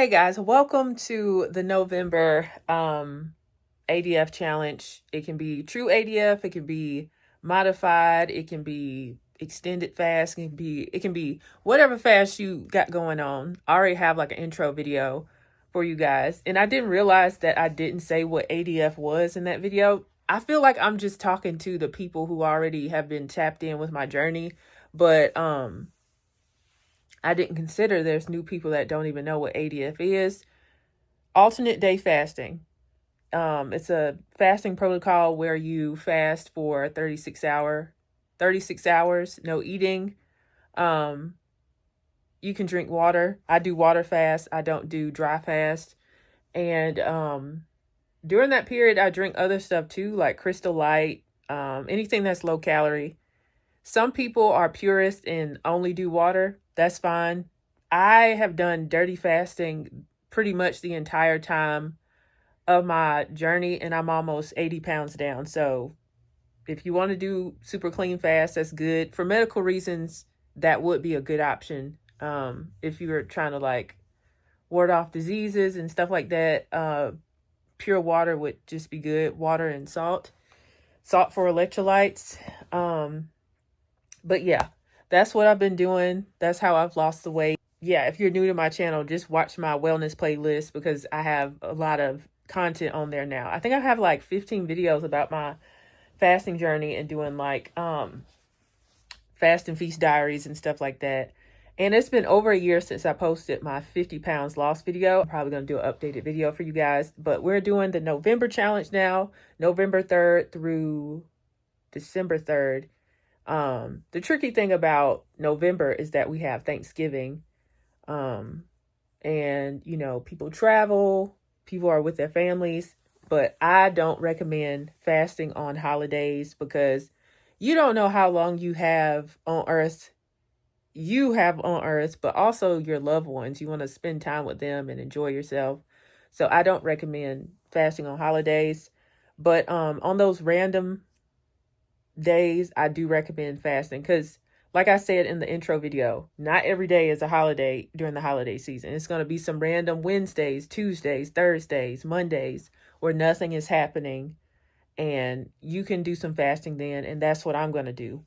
Hey guys, welcome to the November ADF challenge. It can be true ADF, it can be modified, it can be extended fast, it can be whatever fast you got going on. I already have like an intro video for you guys, and I didn't realize that I didn't say what ADF was in that video. I feel like I'm just talking to the people who already have been tapped in with my journey, but I didn't consider there's new people that don't even know what ADF is. Alternate day fasting. It's a fasting protocol where you fast for 36 hours, no eating. You can drink water. I do water fast. I don't do dry fast. And during that period, I drink other stuff too, like Crystal Light, anything that's low calorie. Some people are purists and only do water. That's fine. I have done dirty fasting pretty much the entire time of my journey, and I'm almost 80 pounds down. So if you want to do super clean fast, that's good. For medical reasons, that would be a good option. If you're trying to like ward off diseases and stuff like that, pure water would just be good. Water and salt for electrolytes. But yeah, that's what I've been doing. That's how I've lost the weight. Yeah, if you're new to my channel, just watch my wellness playlist because I have a lot of content on there now. I think I have like 15 videos about my fasting journey and doing like fast and feast diaries and stuff like that. And it's been over a year since I posted my 50 pounds lost video. I'm probably going to do an updated video for you guys. But we're doing the November challenge now, November 3rd through December 3rd. The tricky thing about November is that we have Thanksgiving. And, you know, people travel, people are with their families. But I don't recommend fasting on holidays because you don't know how long you have on earth. But also your loved ones. You want to spend time with them and enjoy yourself. So I don't recommend fasting on holidays. But on those random days, I do recommend fasting because, like I said in the intro video, not every day is a holiday during the holiday season. It's going to be some random Wednesdays, Tuesdays, Thursdays, Mondays where nothing is happening, and you can do some fasting then, and that's what I'm going to do.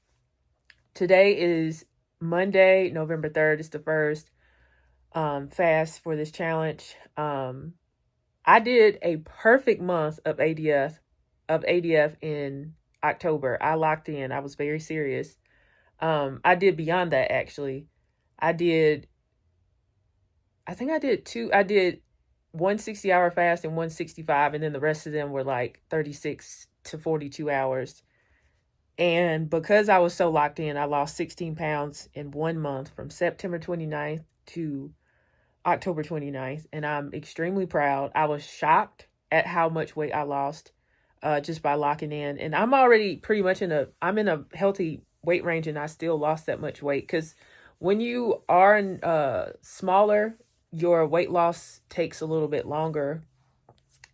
Today is Monday, November 3rd. It's the first fast for this challenge. I did a perfect month of ADF in October. I locked in. I was very serious. I did beyond that, actually. I did 1 60-hour fast and 165, and then the rest of them were like 36 to 42 hours. And because I was so locked in, I lost 16 pounds in 1 month from September 29th to October 29th. And I'm extremely proud. I was shocked at how much weight I lost just by locking in. And I'm already pretty much in a healthy weight range, and I still lost that much weight. Because when you are smaller, your weight loss takes a little bit longer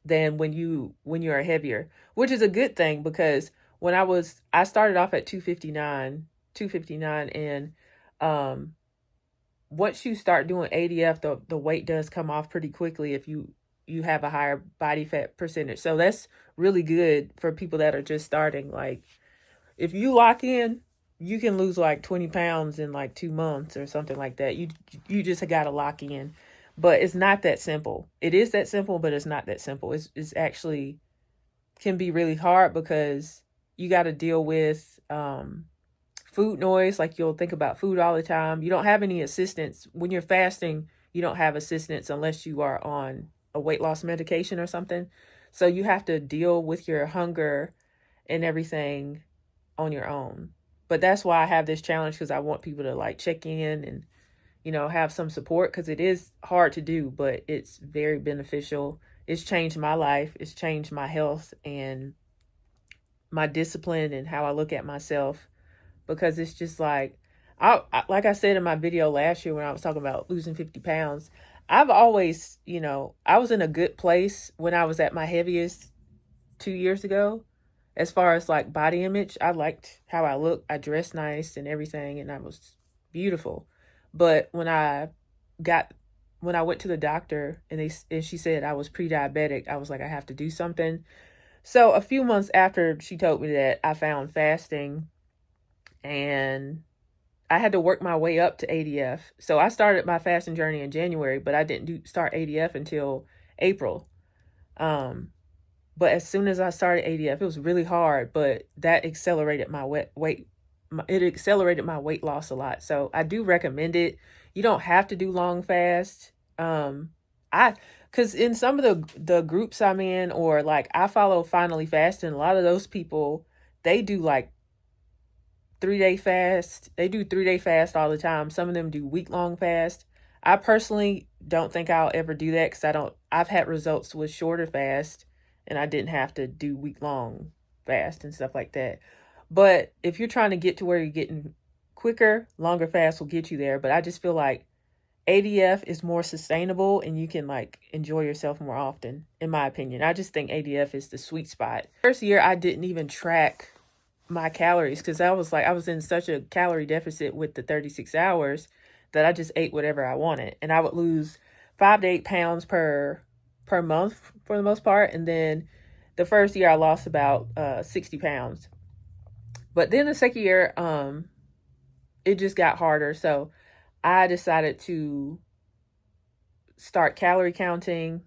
than when you're heavier, which is a good thing because when I started off at 259, and once you start doing ADF, the weight does come off pretty quickly if you have a higher body fat percentage. So that's really good for people that are just starting. Like if you lock in, you can lose like 20 pounds in like 2 months or something like that. You just got to lock in. But it's not that simple. It is that simple, but it's not that simple. It's actually can be really hard because you got to deal with food noise. Like you'll think about food all the time. You don't have any assistance. When you're fasting, you don't have assistance unless you are on a weight loss medication or something. So you have to deal with your hunger and everything on your own. But that's why I have this challenge, because I want people to like check in and, you know, have some support, because it is hard to do, but it's very beneficial. It's changed my life. It's changed my health and my discipline and how I look at myself, because it's just like, like I said in my video last year when I was talking about losing 50 pounds, I've always, you know, I was in a good place when I was at my heaviest 2 years ago. As far as like body image, I liked how I looked. I dressed nice and everything, and I was beautiful. But when I got when I went to the doctor and she said I was pre-diabetic, I was like, I have to do something. So a few months after she told me that, I found fasting, and I had to work my way up to ADF. So I started my fasting journey in January, but I didn't start ADF until April. Um, but as soon as I started ADF, it was really hard, but that accelerated my weight. It accelerated my weight loss a lot. So I do recommend it. You don't have to do long fast. I Because in some of the groups I'm in, or like I follow Finally Fasting, a lot of those people, they do like 3-day fast. They do 3-day fast all the time. Some of them do week-long fast. I personally don't think I'll ever do that because I've had results with shorter fast and I didn't have to do week-long fast and stuff like that. But if you're trying to get to where you're getting quicker, longer fast will get you there. But I just feel like ADF is more sustainable and you can like enjoy yourself more often, in my opinion. I just think ADF is the sweet spot. First year, I didn't even track my calories because I was in such a calorie deficit with the 36 hours that I just ate whatever I wanted, and I would lose 5 to 8 pounds per month for the most part. And then the first year I lost about 60 pounds, but then the second year it just got harder, so I decided to start calorie counting.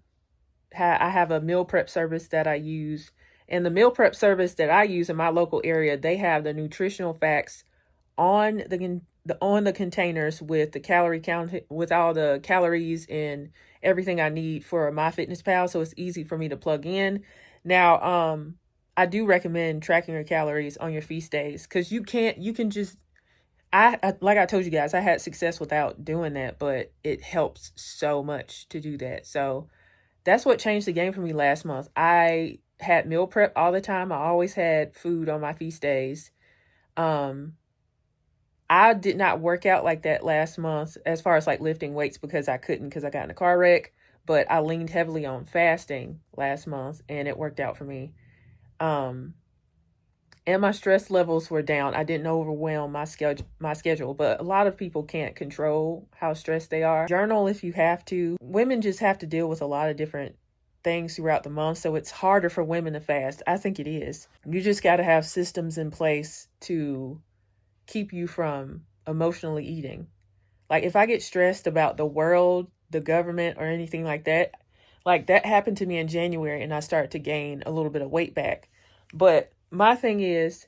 I have a meal prep service that I use. And the meal prep service that I use in my local area, they have the nutritional facts on the containers with the calorie count, with all the calories and everything I need for MyFitnessPal, so it's easy for me to plug in. Now, I do recommend tracking your calories on your feast days because you can just like I told you guys, I had success without doing that, but it helps so much to do that. So that's what changed the game for me last month. I had meal prep all the time. I always had food on my feast days. I did not work out like that last month as far as like lifting weights because I couldn't, because I got in a car wreck, but I leaned heavily on fasting last month and it worked out for me. And my stress levels were down. I didn't overwhelm my schedule, but a lot of people can't control how stressed they are. Journal if you have to. Women just have to deal with a lot of different things throughout the month, so it's harder for women to fast. I think it is. You just got to have systems in place to keep you from emotionally eating. Like if I get stressed about the world, the government, or anything like that happened to me in January and I started to gain a little bit of weight back. But my thing is,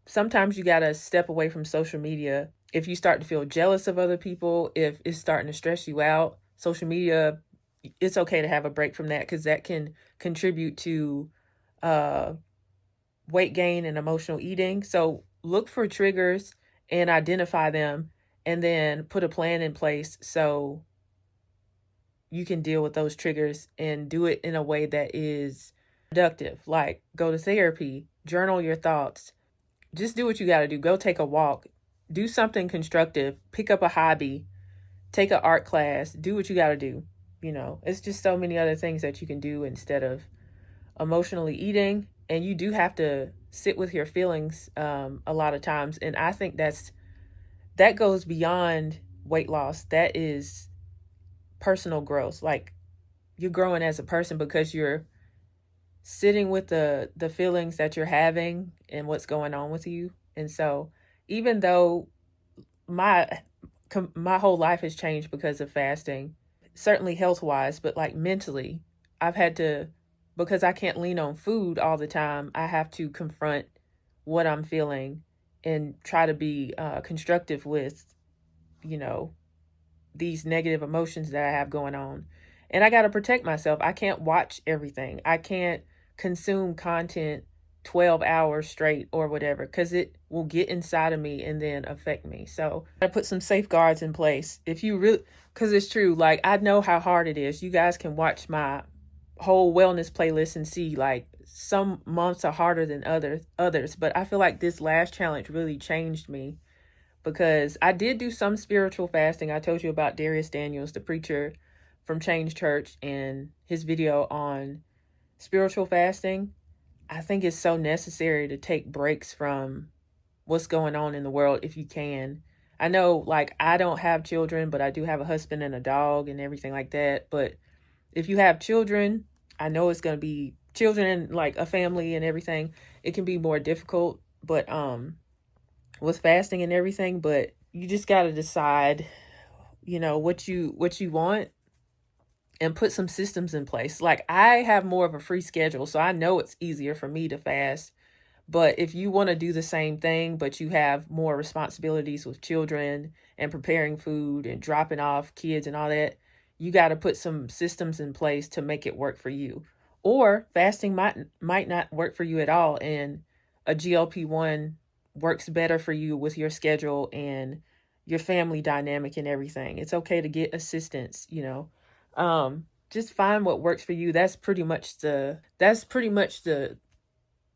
sometimes you got to step away from social media. If you start to feel jealous of other people, if it's starting to stress you out, social media, it's okay to have a break from that because that can contribute to weight gain and emotional eating. So look for triggers and identify them and then put a plan in place so you can deal with those triggers and do it in a way that is productive. Like go to therapy, journal your thoughts, just do what you got to do. Go take a walk, do something constructive, pick up a hobby, take an art class, do what you got to do. It's just so many other things that you can do instead of emotionally eating. And you do have to sit with your feelings a lot of times. And I think that goes beyond weight loss. That is personal growth. Like you're growing as a person because you're sitting with the feelings that you're having and what's going on with you. And so even though my whole life has changed because of fasting, certainly health wise, but like mentally, I've had to, because I can't lean on food all the time, I have to confront what I'm feeling and try to be constructive with, these negative emotions that I have going on. And I got to protect myself. I can't watch everything. I can't consume content 12 hours straight or whatever, because it will get inside of me and then affect me. So I put some safeguards in place. If you really, because it's true, like I know how hard it is. You guys can watch my whole wellness playlist and see like some months are harder than others. But I feel like this last challenge really changed me because I did do some spiritual fasting. I told you about Darius Daniels, the preacher from Change Church, and his video on spiritual fasting. I think it's so necessary to take breaks from what's going on in the world if you can. I know, like, I don't have children, but I do have a husband and a dog and everything like that. But if you have children, I know it's going to be children and like a family and everything. It can be more difficult, but with fasting and everything, but you just got to decide, what you want and put some systems in place. Like, I have more of a free schedule, so I know it's easier for me to fast. But if you want to do the same thing, but you have more responsibilities with children and preparing food and dropping off kids and all that, you got to put some systems in place to make it work for you. Or fasting might not work for you at all, and a GLP-1 works better for you with your schedule and your family dynamic and everything. It's okay to get assistance. Just find what works for you. That's pretty much the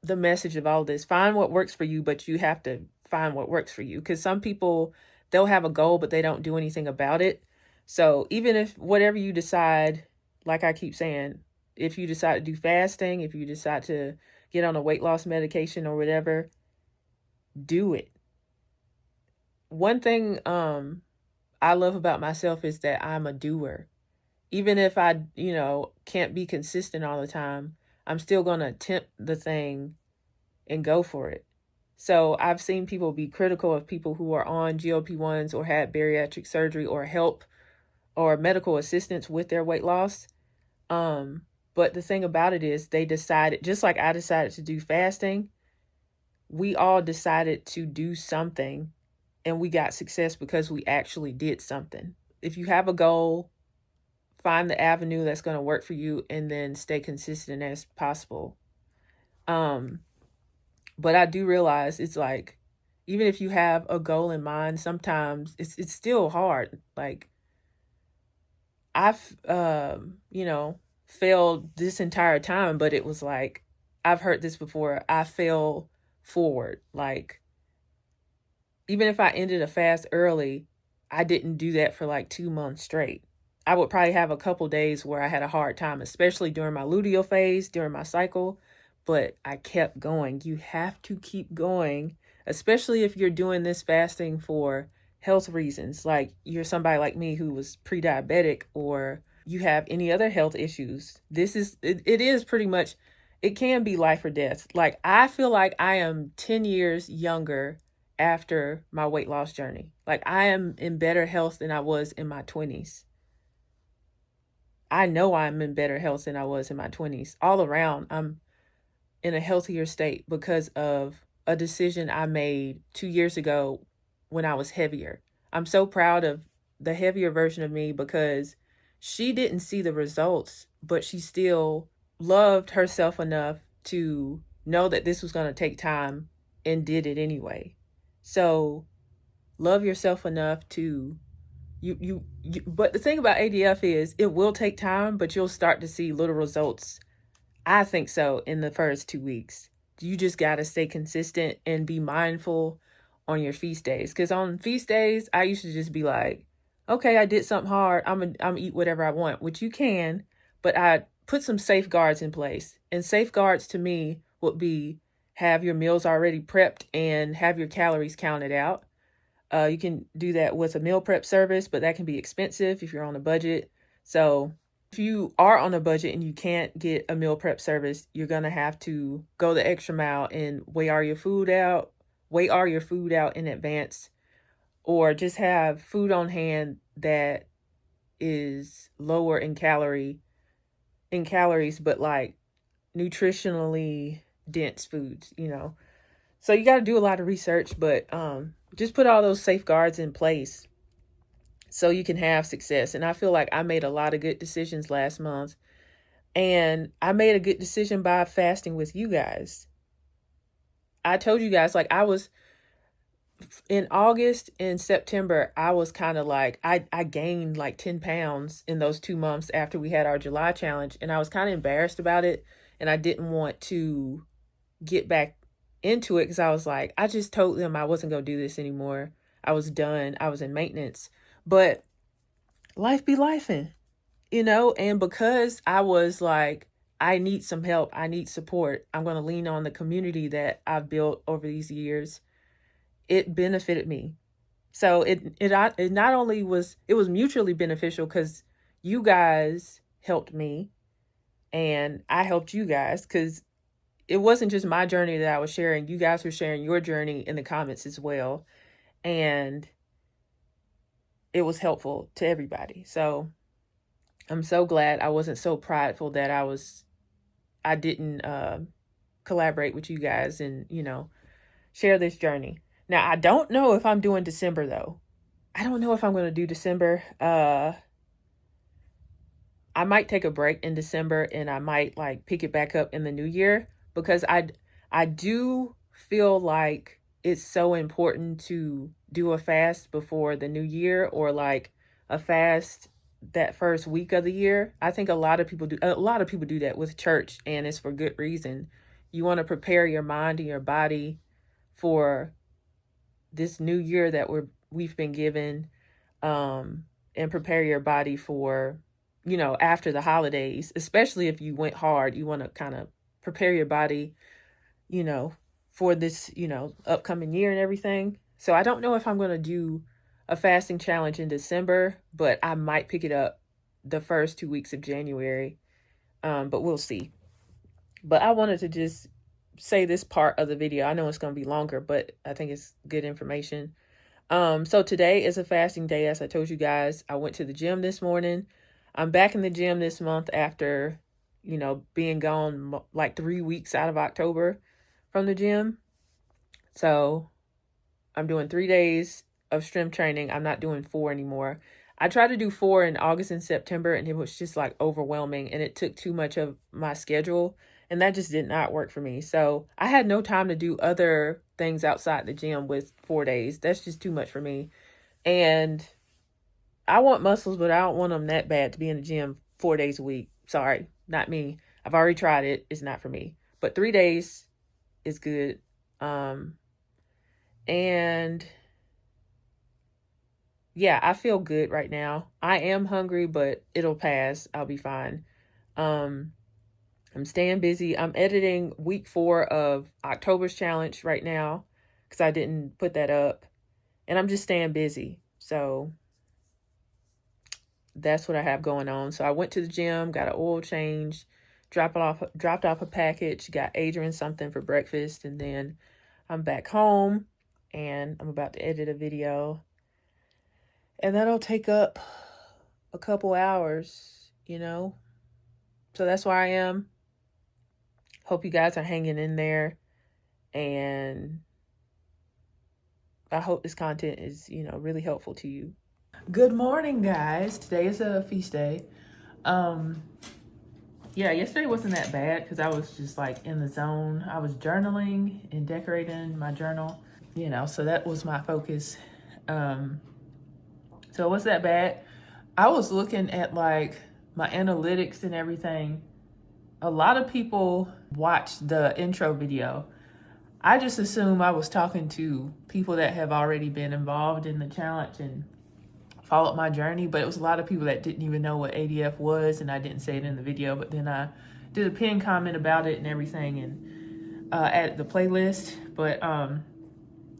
message of all this. Find what works for you, but you have to find what works for you, because some people, they'll have a goal but they don't do anything about it. So even if whatever you decide, like I keep saying, if you decide to do fasting, if you decide to get on a weight loss medication or whatever, do it. One thing I love about myself is that I'm a doer. Even if I, can't be consistent all the time, I'm still going to attempt the thing and go for it. So I've seen people be critical of people who are on GLP-1s or had bariatric surgery or help or medical assistance with their weight loss. But the thing about it is, they decided, just like I decided to do fasting, we all decided to do something and we got success because we actually did something. If you have a goal, find the avenue that's going to work for you and then stay consistent as possible. But I do realize it's like, even if you have a goal in mind, sometimes it's still hard. Like, I've failed this entire time, but it was like, I've heard this before. I fell forward. Like, even if I ended a fast early, I didn't do that for like 2 months straight. I would probably have a couple days where I had a hard time, especially during my luteal phase, during my cycle, but I kept going. You have to keep going, especially if you're doing this fasting for health reasons. Like, you're somebody like me who was pre-diabetic, or you have any other health issues. It is pretty much, it can be life or death. Like, I feel like I am 10 years younger after my weight loss journey. Like, I am in better health than I was in my 20s. I know I'm in better health than I was in my 20s. All around, I'm in a healthier state because of a decision I made 2 years ago when I was heavier. I'm so proud of the heavier version of me because she didn't see the results, but she still loved herself enough to know that this was going to take time and did it anyway. So love yourself enough to you but the thing about ADF is, it will take time, but you'll start to see little results. I think so, in the first 2 weeks. You just got to stay consistent and be mindful on your feast days. Because on feast days, I used to just be like, okay, I did something hard. I'm eat whatever I want, which you can, but I put some safeguards in place. And safeguards to me would be, have your meals already prepped and have your calories counted out. You can do that with a meal prep service, but that can be expensive if you're on a budget. So if you are on a budget and you can't get a meal prep service, you're going to have to go the extra mile and weigh all your food out in advance, or just have food on hand that is lower in calories, but like nutritionally dense foods. So you got to do a lot of research, but just put all those safeguards in place so you can have success. And I feel like I made a lot of good decisions last month, and I made a good decision by fasting with you guys. I told you guys, like, I was in August and September, I was kind of like, I gained like 10 pounds in those 2 months after we had our July challenge, and I was kind of embarrassed about it, and I didn't want to get back into it because I was like, I just told them I wasn't going to do this anymore. I was done. I was in maintenance. But life be lifing, and because I was like, I need some help, I need support, I'm going to lean on the community that I've built over these years. It benefited me. So it not only was, it was mutually beneficial because you guys helped me and I helped you guys, because it wasn't just my journey that I was sharing. You guys were sharing your journey in the comments as well. And it was helpful to everybody. So I'm so glad I wasn't so prideful that I didn't collaborate with you guys and, share this journey. Now, I don't know if I'm doing December though. I don't know if I'm going to do December. I might take a break in December and I might like pick it back up in the new year, because I do feel like it's so important to do a fast before the new year, or like a fast that first week of the year. I think a lot of people do that with church, and it's for good reason. You want to prepare your mind and your body for this new year that we've been given, and prepare your body for, after the holidays. Especially if you went hard, you want to kind of prepare your body, you know for this, upcoming year and everything. So I don't know if I'm going to do a fasting challenge in December, but I might pick it up the first 2 weeks of January. But we'll see. But I wanted to just say this part of the video. I know it's going to be longer, but I think it's good information. So today is a fasting day. As I told you guys, I went to the gym this morning. I'm back in the gym this month after, being gone like 3 weeks out of October from the gym. So I'm doing 3 days of strength training. I'm not doing 4 anymore. I tried to do 4 in August and September, and it was just like overwhelming, and it took too much of my schedule, and that just did not work for me. So I had no time to do other things outside the gym with 4 days. That's just too much for me. And I want muscles, but I don't want them that bad to be in the gym 4 days a week. Sorry, not me. I've already tried it. It's not for me. But 3 days is good. And yeah, I feel good right now. I am hungry, but it'll pass. I'll be fine. I'm staying busy. I'm editing week 4 of October's challenge right now, because I didn't put that up. And I'm just staying busy. So that's what I have going on. So I went to the gym, got an oil change, dropped off a package, got Adrian something for breakfast, and then I'm back home and I'm about to edit a video. And that'll take up a couple hours, So that's where I am. Hope you guys are hanging in there. And I hope this content is, really helpful to you. Good morning, guys. Today is a feast day. Yeah, yesterday wasn't that bad because I was just like in the zone. I was journaling and decorating my journal, so that was my focus. So it wasn't that bad. I was looking at like my analytics and everything. A lot of people watched the intro video. I just assumed I was talking to people that have already been involved in the challenge and followed my journey, but it was a lot of people that didn't even know what ADF was, and I didn't say it in the video, but then I did a pinned comment about it and everything, and added the playlist. But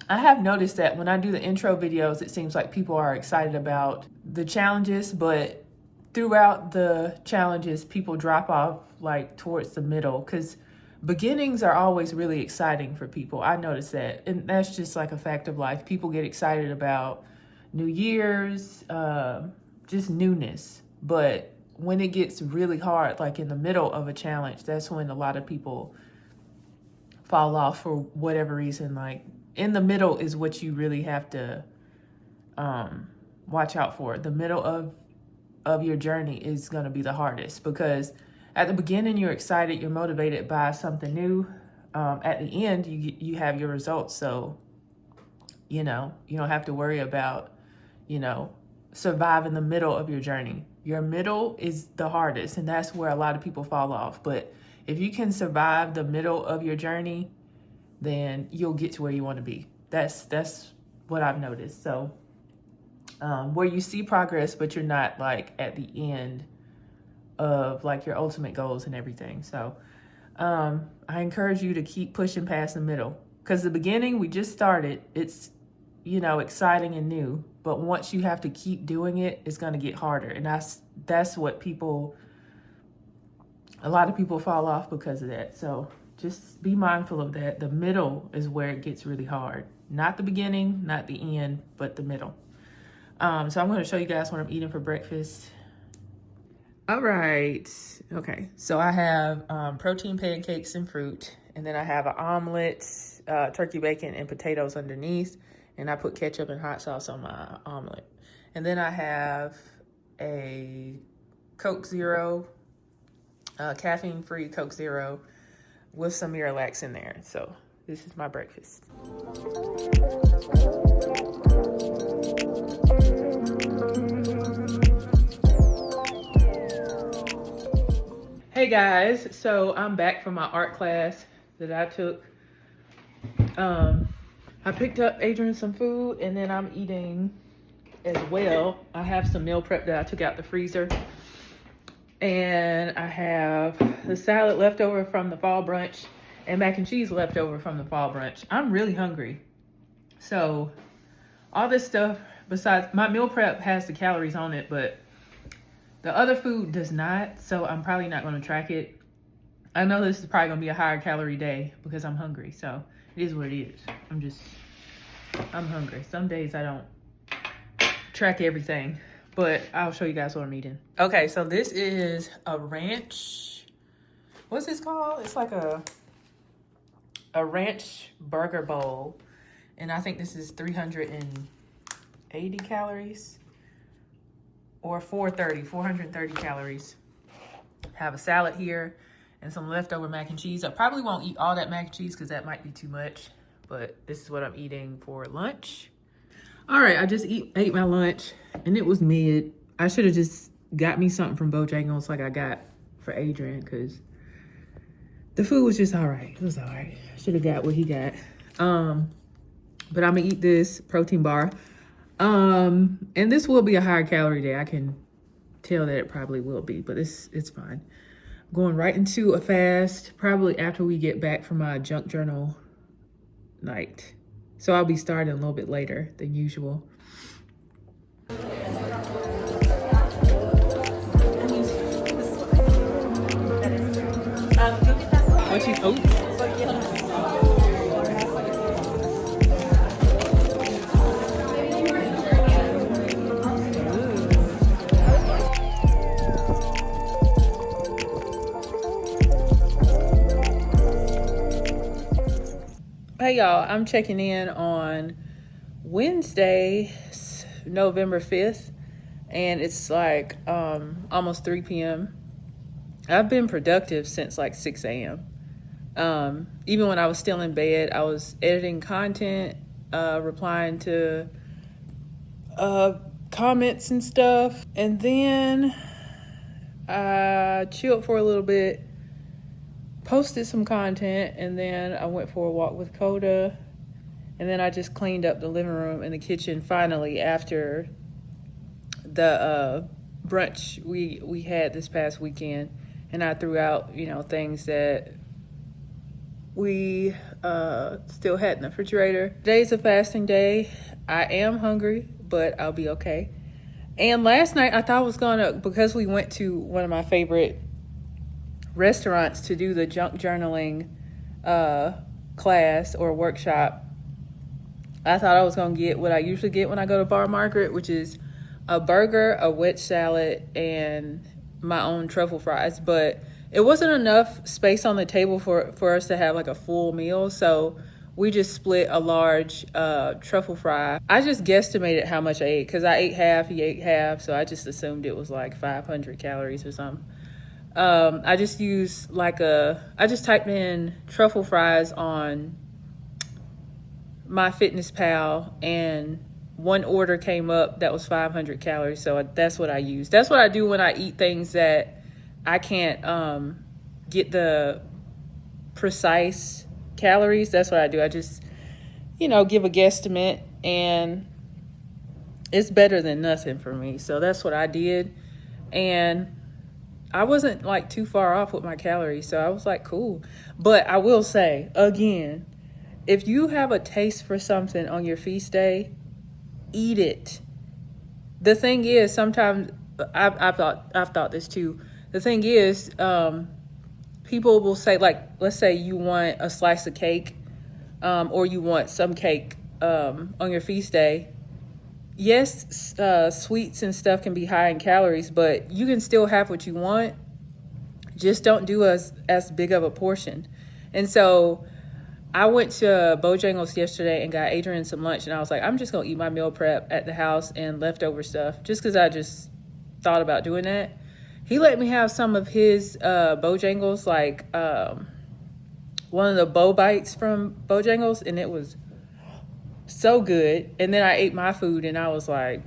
I have noticed that when I do the intro videos, it seems like people are excited about the challenges, but throughout the challenges, people drop off like towards the middle, because beginnings are always really exciting for people. I noticed that, and that's just like a fact of life. People get excited about New Year's, just newness. But when it gets really hard, like in the middle of a challenge, that's when a lot of people fall off for whatever reason. Like in the middle is what you really have to watch out for. The middle of your journey is going to be the hardest, because at the beginning you're excited, you're motivated by something new. At the end you have your results, so you don't have to worry about surviving the middle of your journey. Your middle is the hardest, and that's where a lot of people fall off. But if you can survive the middle of your journey, then you'll get to where you want to be. That's what I've noticed. So where you see progress, but you're not like at the end of like your ultimate goals and everything. So I encourage you to keep pushing past the middle, because the beginning, we just started. It's you know, exciting and new. But once you have to keep doing it, it's going to get harder. And that's what a lot of people fall off because of that. So just be mindful of that. The middle is where it gets really hard. Not the beginning, not the end, but the middle. So I'm going to show you guys what I'm eating for breakfast. All right. Okay. So I have protein pancakes and fruit. And then I have an omelet, turkey bacon, and potatoes underneath. And I put ketchup and hot sauce on my omelet. And then I have a Coke Zero, caffeine-free Coke Zero with some Miralax in there. So this is my breakfast. Hey guys, so I'm back from my art class that I took. I picked up Adrian some food, and then I'm eating as well. I have some meal prep that I took out the freezer. And I have the salad left over from the fall brunch and mac and cheese left over from the fall brunch. I'm really hungry. So all this stuff, besides my meal prep has the calories on it, but the other food does not. So I'm probably not going to track it. I know this is probably going to be a higher calorie day because I'm hungry. So it is what it is. I'm hungry. Some days I don't track everything, but I'll show you guys what I'm eating. Okay, so this is a ranch. What's this called? It's like a ranch burger bowl. And I think this is 380 calories or 430 calories. Have a salad here and some leftover mac and cheese. I probably won't eat all that mac and cheese because that might be too much, but this is what I'm eating for lunch. All right, I just ate my lunch and it was mid. I should have just got me something from Bojangles like I got for Adrian because the food was just all right. It was all right. I should have got what he got. But I'm gonna eat this protein bar. And this will be a higher calorie day. I can tell that it probably will be, but it's fine. Going right into a fast, probably after we get back from my junk journal night. So I'll be starting a little bit later than usual. What you oats? Hey y'all, I'm checking in on Wednesday, November 5th, and it's like almost 3 p.m. I've been productive since like 6 a.m. Even when I was still in bed, I was editing content, replying to comments and stuff, and then I chilled for a little bit, posted some content, and then I went for a walk with Coda, and then I just cleaned up the living room and the kitchen finally after the brunch we had this past weekend, and I threw out, you know, things that we still had in the refrigerator. Today's a fasting day. I am hungry, but I'll be okay. And last night I thought I was gonna, because we went to one of my favorite restaurants to do the junk journaling class or workshop, I thought I was gonna get what I usually get when I go to Bar Margaret, which is a burger, a wet salad, and my own truffle fries. But it wasn't enough space on the table for us to have like a full meal, so we just split a large truffle fry. I just guesstimated how much I ate because I ate half, he ate half, so I just assumed it was like 500 calories or something. I just used I just typed in truffle fries on MyFitnessPal, and one order came up that was 500 calories. So that's what I use. That's what I do when I eat things that I can't get the precise calories. That's what I do. I just, you know, give a guesstimate, and it's better than nothing for me. So that's what I did. And I wasn't like too far off with my calories, so I was like, cool. But I will say, again, if you have a taste for something on your feast day, eat it. The thing is, sometimes I've thought this too. The thing is, people will say, like, let's say you want a slice of cake, or you want some cake on your feast day. Yes, sweets and stuff can be high in calories, but you can still have what you want. Just don't do as big of a portion. And so I went to Bojangles yesterday and got Adrian some lunch, and I was like, I'm just gonna eat my meal prep at the house and leftover stuff, just because I just thought about doing that. He let me have some of his Bojangles, like one of the bow bites from Bojangles, and it was so good. And then I ate my food, and I was like,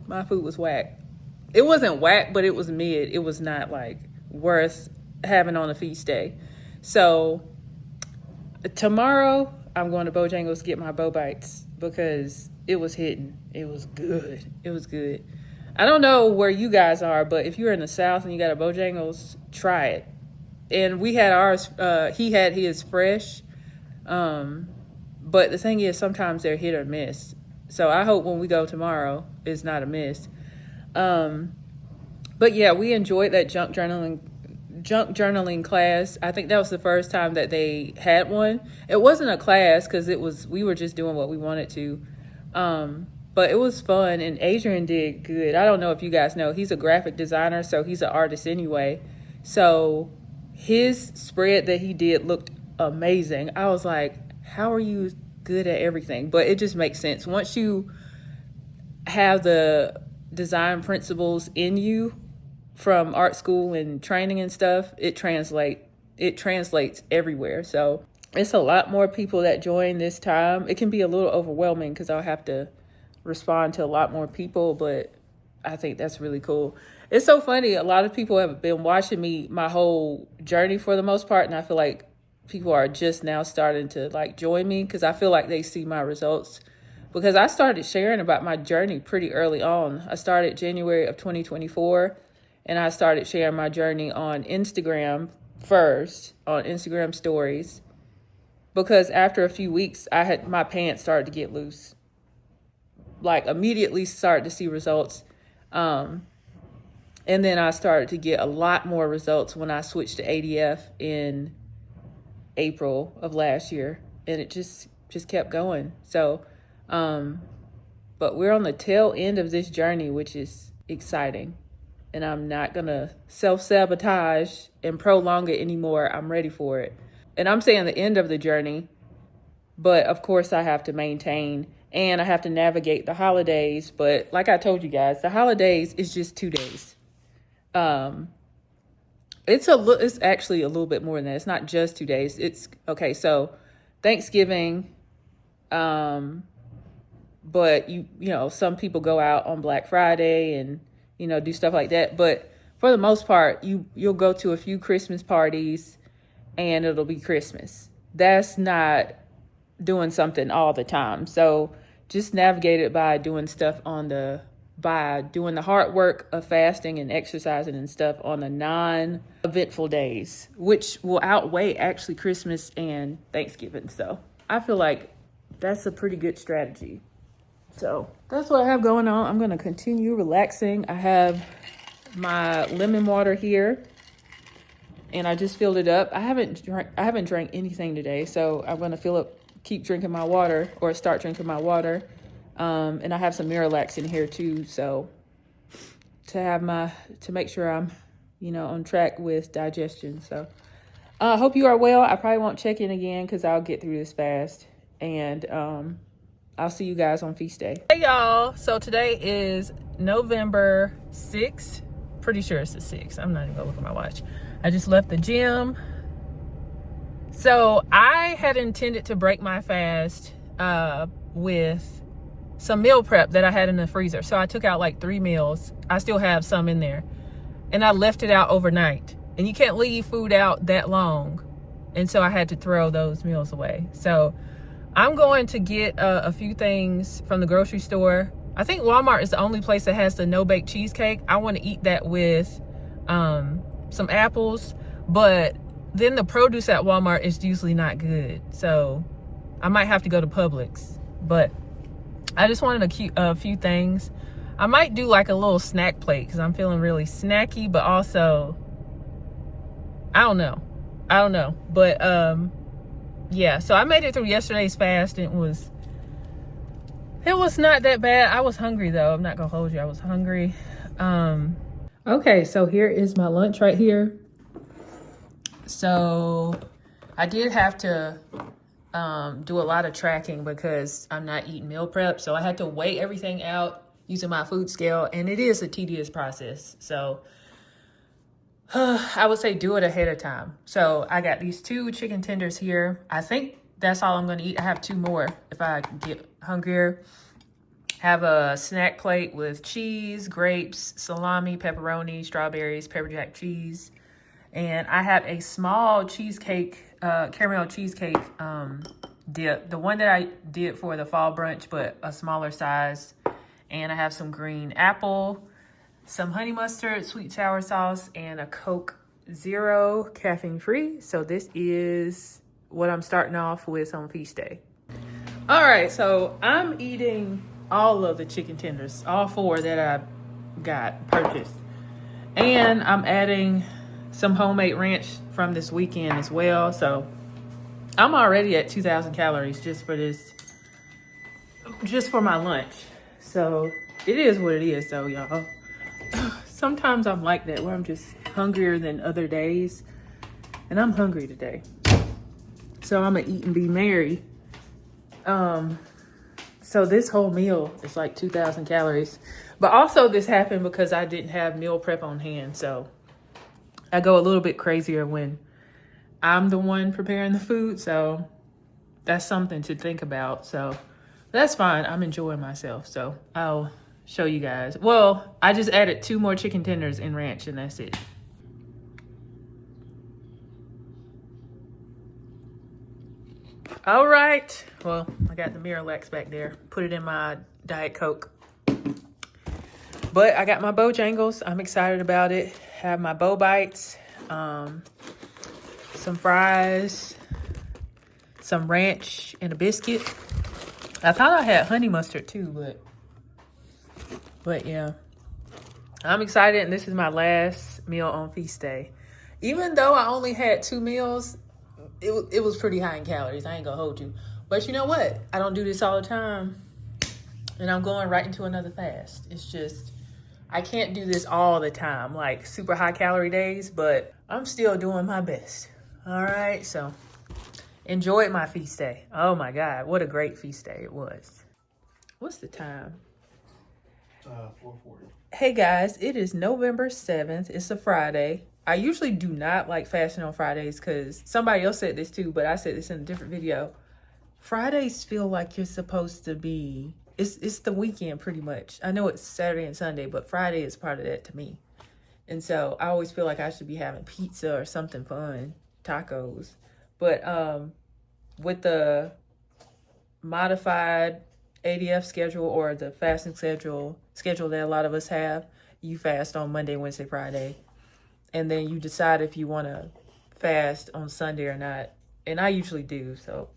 my food was whack. It wasn't whack, but it was mid. It was not like worth having on a feast day. So tomorrow I'm going to Bojangles to get my bow bites because it was hitting. It was good. It was good. I don't know where you guys are, but if you're in the South and you got a Bojangles, try it. And we had ours, he had his fresh. But the thing is, sometimes they're hit or miss. So I hope when we go tomorrow, it's not a miss. But yeah, we enjoyed that junk journaling class. I think that was the first time that they had one. It wasn't a class because we were just doing what we wanted to. But it was fun, and Adrian did good. I don't know if you guys know, he's a graphic designer, so he's an artist anyway. So his spread that he did looked amazing. I was like, how are you good at everything? But it just makes sense. Once you have the design principles in you from art school and training and stuff, it translates everywhere. So it's a lot more people that join this time. It can be a little overwhelming because I'll have to respond to a lot more people, but I think that's really cool. It's so funny. A lot of people have been watching me my whole journey for the most part, and I feel like people are just now starting to like join me because I feel like they see my results, because I started sharing about my journey pretty early on. I started January of 2024, and I started sharing my journey on Instagram first, on Instagram stories, because after a few weeks, my pants started to get loose. Like immediately started to see results. And then I started to get a lot more results when I switched to ADF in April of last year, and it just kept going. So, but we're on the tail end of this journey, which is exciting, and I'm not gonna self-sabotage and prolong it anymore. I'm ready for it. And I'm saying the end of the journey, but of course I have to maintain and I have to navigate the holidays. But like I told you guys, the holidays is just 2 days. It's actually a little bit more than that. It's not just 2 days. It's okay. So Thanksgiving, but you know, some people go out on Black Friday and, you know, do stuff like that. But for the most part, you'll go to a few Christmas parties and it'll be Christmas. That's not doing something all the time. So just navigate it by doing stuff by doing the hard work of fasting and exercising and stuff on the non-eventful days, which will outweigh actually Christmas and Thanksgiving. So I feel like that's a pretty good strategy. So that's what I have going on. I'm going to continue relaxing. I have my lemon water here, and I just filled it up. I haven't drank anything today, so I'm going to keep drinking my water, or start drinking my water. And I have some Miralax in here too, so to make sure I'm, you know, on track with digestion. So I hope you are well. I probably won't check in again because I'll get through this fast, and I'll see you guys on feast day. Hey y'all, so today is November 6th. Pretty sure it's the 6th. I'm not even gonna look at my watch. I just left the gym. So I had intended to break my fast with some meal prep that I had in the freezer. So I took out like 3 meals. I still have some in there, and I left it out overnight, and you can't leave food out that long. And so I had to throw those meals away. So I'm going to get a few things from the grocery store. I think Walmart is the only place that has the no-bake cheesecake. I want to eat that with some apples, but then the produce at Walmart is usually not good. So I might have to go to Publix. But I just wanted a few things. I might do like a little snack plate because I'm feeling really snacky, but also, I don't know. But yeah, so I made it through yesterday's fast, and it was not that bad. I was hungry though. I'm not gonna hold you. I was hungry. Okay, so here is my lunch right here. So I did have to do a lot of tracking because I'm not eating meal prep. So I had to weigh everything out using my food scale, and it is a tedious process. So I would say do it ahead of time. So I got these 2 chicken tenders here. I think that's all I'm gonna eat. I have 2 more if I get hungrier. Have a snack plate with cheese, grapes, salami, pepperoni, strawberries, pepper jack cheese. And I have a small cheesecake, caramel cheesecake dip. The one that I did for the fall brunch, but a smaller size. And I have some green apple, some honey mustard, sweet sour sauce, and a Coke Zero, caffeine free. So this is what I'm starting off with on feast day. All right, so I'm eating all of the chicken tenders, all 4 that I got purchased. And I'm adding some homemade ranch from this weekend as well. So I'm already at 2,000 calories just for my lunch. So it is what it is though, y'all. Sometimes I'm like that where I'm just hungrier than other days. And I'm hungry today. So I'm gonna eat and be merry. So this whole meal is like 2,000 calories. But also this happened because I didn't have meal prep on hand. So I go a little bit crazier when I'm the one preparing the food. So that's something to think about. So that's fine. I'm enjoying myself. So I'll show you guys. Well, I just added 2 more chicken tenders in ranch and that's it. All right. Well, I got the Miralax back there. Put it in my Diet Coke. But I got my Bojangles. I'm excited about it. Have my Bo Bites, some fries, some ranch, and a biscuit. I thought I had honey mustard too, but yeah. I'm excited, and this is my last meal on feast day. Even though I only had 2 meals, it was pretty high in calories. I ain't gonna hold you. But you know what? I don't do this all the time. And I'm going right into another fast. It's just, I can't do this all the time, like super high calorie days, but I'm still doing my best. All right, so enjoyed my feast day. Oh my God, what a great feast day it was. What's the time? 4:40. Hey guys, it is November 7th. It's a Friday. I usually do not like fasting on Fridays because somebody else said this too, but I said this in a different video. Fridays feel like you're supposed to be, it's the weekend pretty much. I know it's Saturday and Sunday, but Friday is part of that to me. And so I always feel like I should be having pizza or something fun, tacos. But with the modified ADF schedule or the fasting schedule that a lot of us have, you fast on Monday, Wednesday, Friday. And then you decide if you want to fast on Sunday or not. And I usually do, so.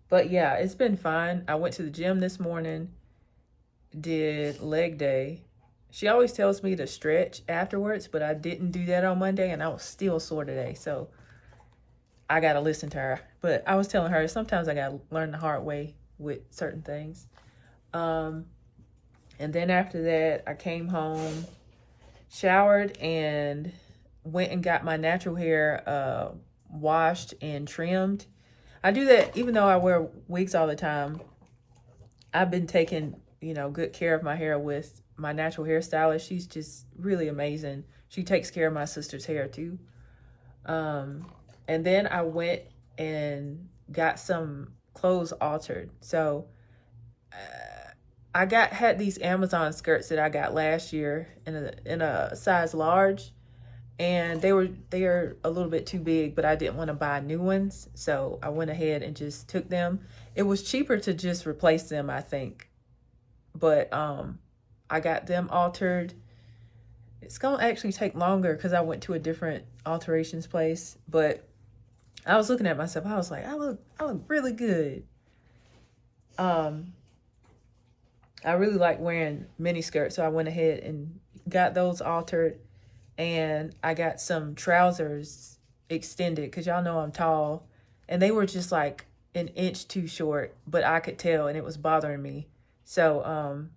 But yeah, it's been fun. I went to the gym this morning, did leg day. She always tells me to stretch afterwards, but I didn't do that on Monday, and I was still sore today. So I got to listen to her. But I was telling her, sometimes I got to learn the hard way with certain things. And then after that, I came home, showered, and went and got my natural hair washed and trimmed. I do that even though I wear wigs all the time. I've been taking, good care of my hair with my natural hairstylist. She's just really amazing. She takes care of my sister's hair too. And then I went and got some clothes altered. So I had these Amazon skirts that I got last year in a size large, and they are a little bit too big, but I didn't want to buy new ones, so I went ahead and just took them. It was cheaper to just replace them, I think, but I got them altered. It's gonna actually take longer because I went to a different alterations place. But I was looking at myself. I was like, I look really good. I really like wearing mini skirts, so I went ahead and got those altered, and I got some trousers extended because y'all know I'm tall, and they were just like an inch too short, but I could tell, and it was bothering me. So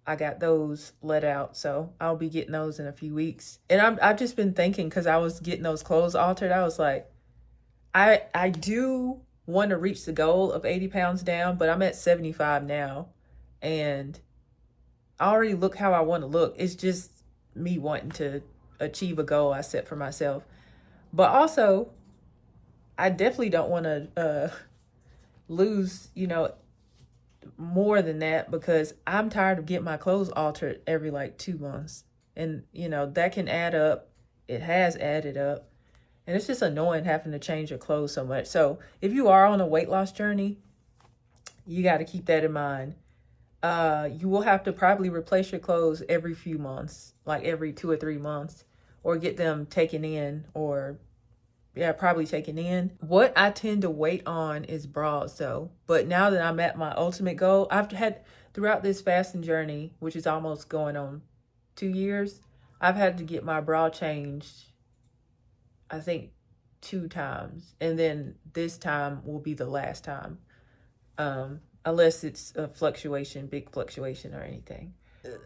I got those let out, so I'll be getting those in a few weeks. And I've just been thinking, because I was getting those clothes altered, I was like, I do want to reach the goal of 80 pounds down, but I'm at 75 now, and I already look how I want to look. It's just me wanting to achieve a goal I set for myself. But also, I definitely don't want to lose, more than that, because I'm tired of getting my clothes altered every like 2 months. And, that can add up. It has added up. And it's just annoying having to change your clothes so much. So if you are on a weight loss journey, you got to keep that in mind. You will have to probably replace your clothes every few months, like every 2 or 3 months, or get them taken in, or probably taken in. What I tend to wait on is bras though. But now that I'm at my ultimate goal, I've had throughout this fasting journey, which is almost going on 2 years, I've had to get my bra changed, I think 2 times. And then this time will be the last time. Unless it's a big fluctuation or anything.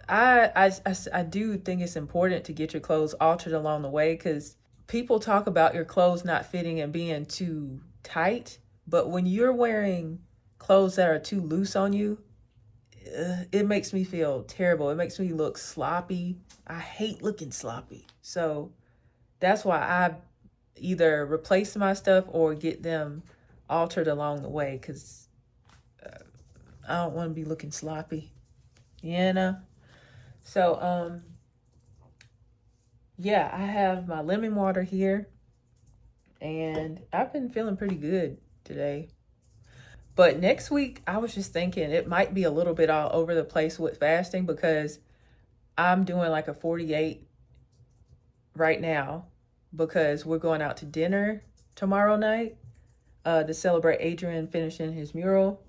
I do think it's important to get your clothes altered along the way, because people talk about your clothes not fitting and being too tight. But when you're wearing clothes that are too loose on you, it makes me feel terrible. It makes me look sloppy. I hate looking sloppy. So that's why I either replace my stuff or get them altered along the way, because I don't want to be looking sloppy, So, I have my lemon water here, and I've been feeling pretty good today. But next week, I was just thinking it might be a little bit all over the place with fasting, because I'm doing like a 48 right now, because we're going out to dinner tomorrow night to celebrate Adrian finishing his mural.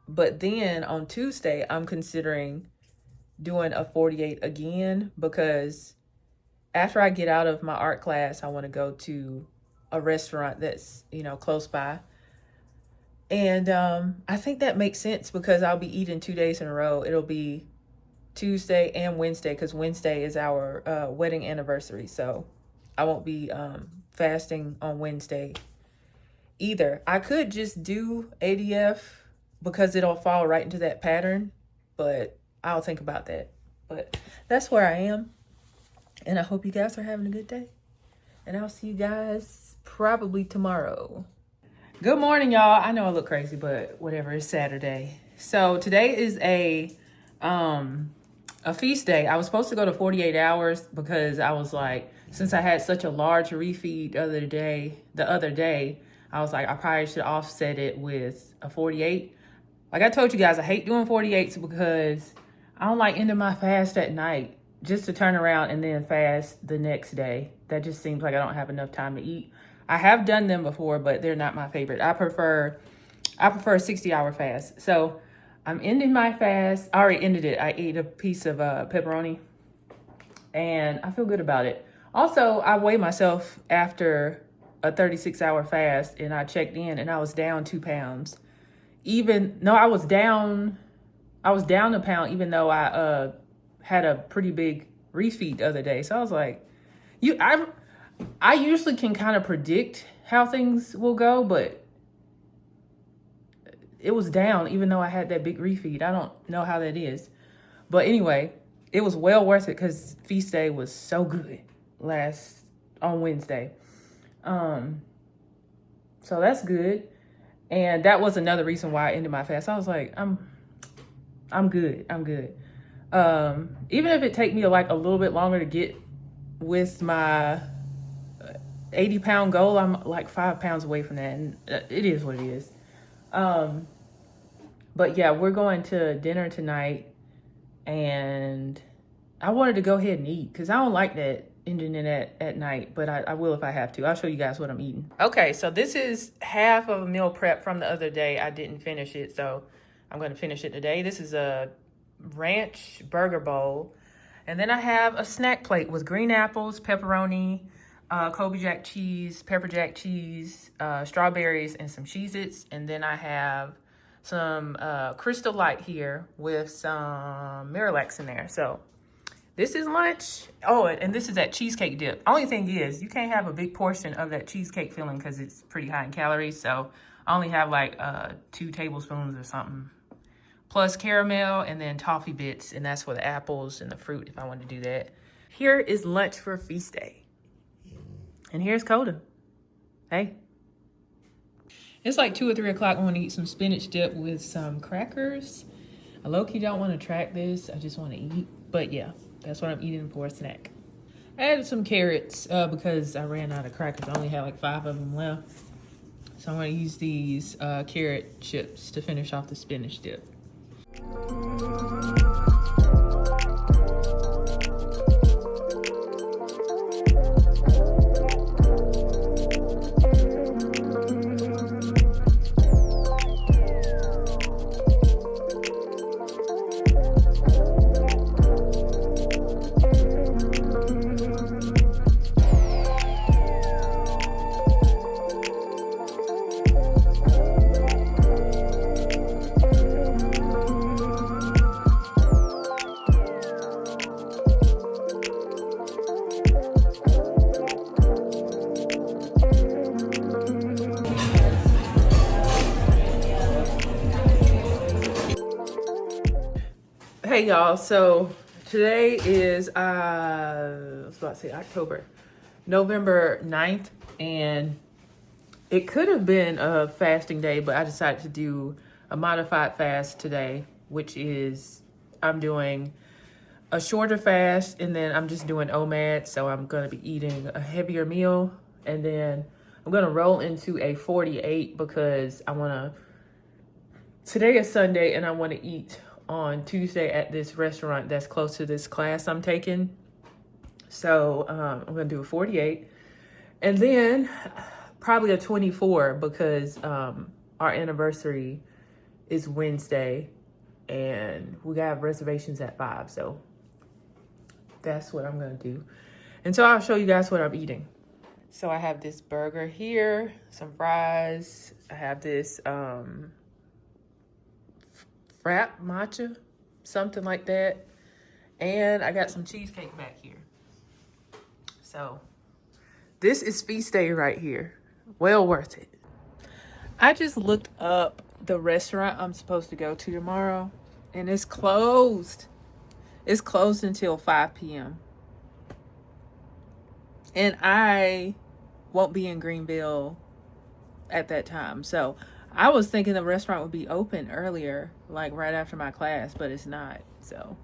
But then on Tuesday, I'm considering doing a 48 again, because after I get out of my art class, I want to go to a restaurant that's, close by. And I think that makes sense, because I'll be eating 2 days in a row. It'll be Tuesday and Wednesday, because Wednesday is our wedding anniversary. So I won't be fasting on Wednesday either. I could just do ADF, because it'll fall right into that pattern, but I'll think about that. But that's where I am, and I hope you guys are having a good day, and I'll see you guys probably tomorrow. Good morning, y'all. I know I look crazy, but whatever. It's Saturday. So today is a feast day. I was supposed to go to 48 hours, because I was like, since I had such a large refeed the other day, I was like, I probably should offset it with a 48. Like I told you guys, I hate doing 48s, because I don't like ending my fast at night just to turn around and then fast the next day. That just seems like I don't have enough time to eat. I have done them before, but they're not my favorite. I prefer a 60-hour fast. So I'm ending my fast. I already ended it. I ate a piece of pepperoni, and I feel good about it. Also, I weighed myself after a 36-hour fast, and I checked in, and I was down 2 pounds. I was down a pound, even though I had a pretty big refeed the other day. So I was like, I usually can kind of predict how things will go, but it was down even though I had that big refeed. I don't know how that is. But anyway, it was well worth it, because feast day was so good on Wednesday. So that's good. And that was another reason why I ended my fast. I was like, I'm good. I'm good. Even if it take me like a little bit longer to get with my 80-pound goal, I'm like 5 pounds away from that, and it is what it is. But yeah, we're going to dinner tonight, and I wanted to go ahead and eat because I don't like that ending it at night, but I will if I have to. I'll show you guys what I'm eating. Okay, so this is half of a meal prep from the other day. I didn't finish it, so I'm going to finish it today. This is a ranch burger bowl. And then I have a snack plate with green apples, pepperoni, Colby Jack cheese, pepper jack cheese, strawberries, and some Cheez-Its. And then I have some Crystal Light here with some Miralax in there. So this is lunch. Oh, and this is that cheesecake dip. Only thing is, you can't have a big portion of that cheesecake filling because it's pretty high in calories. So I only have like 2 tablespoons or something. Plus caramel and then toffee bits. And that's for the apples and the fruit if I want to do that. Here is lunch for feast day. And here's Coda. Hey. It's like 2 or 3 o'clock. I want to eat some spinach dip with some crackers. I low-key don't want to track this. I just want to eat. But yeah. That's what I'm eating for a snack. I added some carrots because I ran out of crackers. I only had like 5 of them left. So I'm going to use these carrot chips to finish off the spinach dip. Hey y'all, so today is I was about to say November 9th, and it could have been a fasting day, but I decided to do a modified fast today, which is I'm doing a shorter fast and then I'm just doing OMAD. So I'm going to be eating a heavier meal, and then I'm going to roll into a 48 because today is Sunday and I want to eat on Tuesday at this restaurant that's close to this class I'm taking. So I'm gonna do a 48 and then probably a 24 because our anniversary is Wednesday and we got reservations at 5. So that's what I'm gonna do. And so I'll show you guys what I'm eating. So I have this burger here, some fries. I have this frap matcha, something like that. And I got some cheesecake back here. So this is feast day right here. Well worth it. I just looked up the restaurant I'm supposed to go to tomorrow and it's closed. It's closed until 5 p.m. And I won't be in Greenville at that time. So I was thinking the restaurant would be open earlier, like right after my class, but it's not. So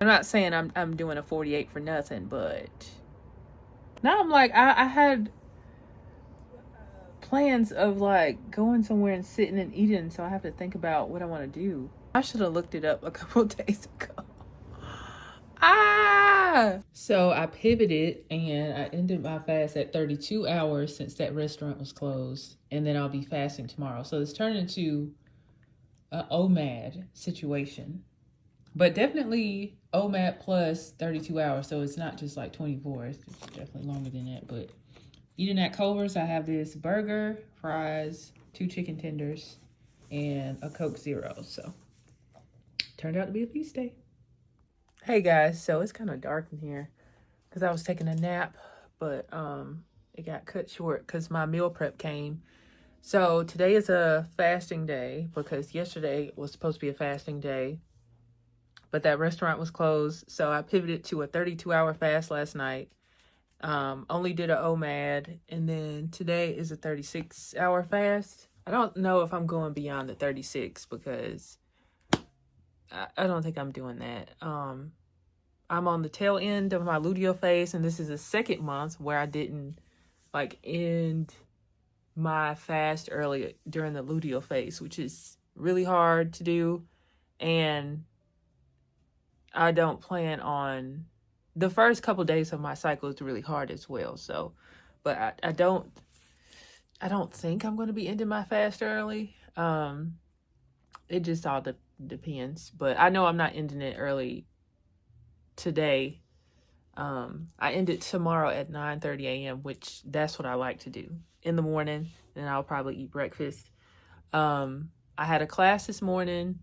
I'm not saying I'm doing a 48 for nothing, but now I'm like, I had plans of like going somewhere and sitting and eating, so I have to think about what I want to do. I should have looked it up a couple of days ago. So I pivoted and I ended my fast at 32 hours since that restaurant was closed, and then I'll be fasting tomorrow. So it's turned into an OMAD situation, but definitely OMAD plus 32 hours. So it's not just like 24, it's definitely longer than that. But eating at Culver's, I have this burger, fries, 2 chicken tenders, and a Coke Zero. So turned out to be a feast day. Hey guys, so it's kind of dark in here because I was taking a nap, but it got cut short because my meal prep came. So today is a fasting day because yesterday was supposed to be a fasting day, but that restaurant was closed. So I pivoted to a 32-hour fast last night. Only did a OMAD, and then today is a 36-hour fast. I don't know if I'm going beyond the 36 because I don't think I'm doing that. I'm on the tail end of my luteal phase, and this is the second month where I didn't like end my fast early during the luteal phase, which is really hard to do. And I don't plan on, the first couple days of my cycle is really hard as well. So, but I don't think I'm going to be ending my fast early. It just all depends. But I know I'm not ending it early today. I end it tomorrow at 9:30 a.m., which that's what I like to do in the morning. And I'll probably eat breakfast. I had a class this morning,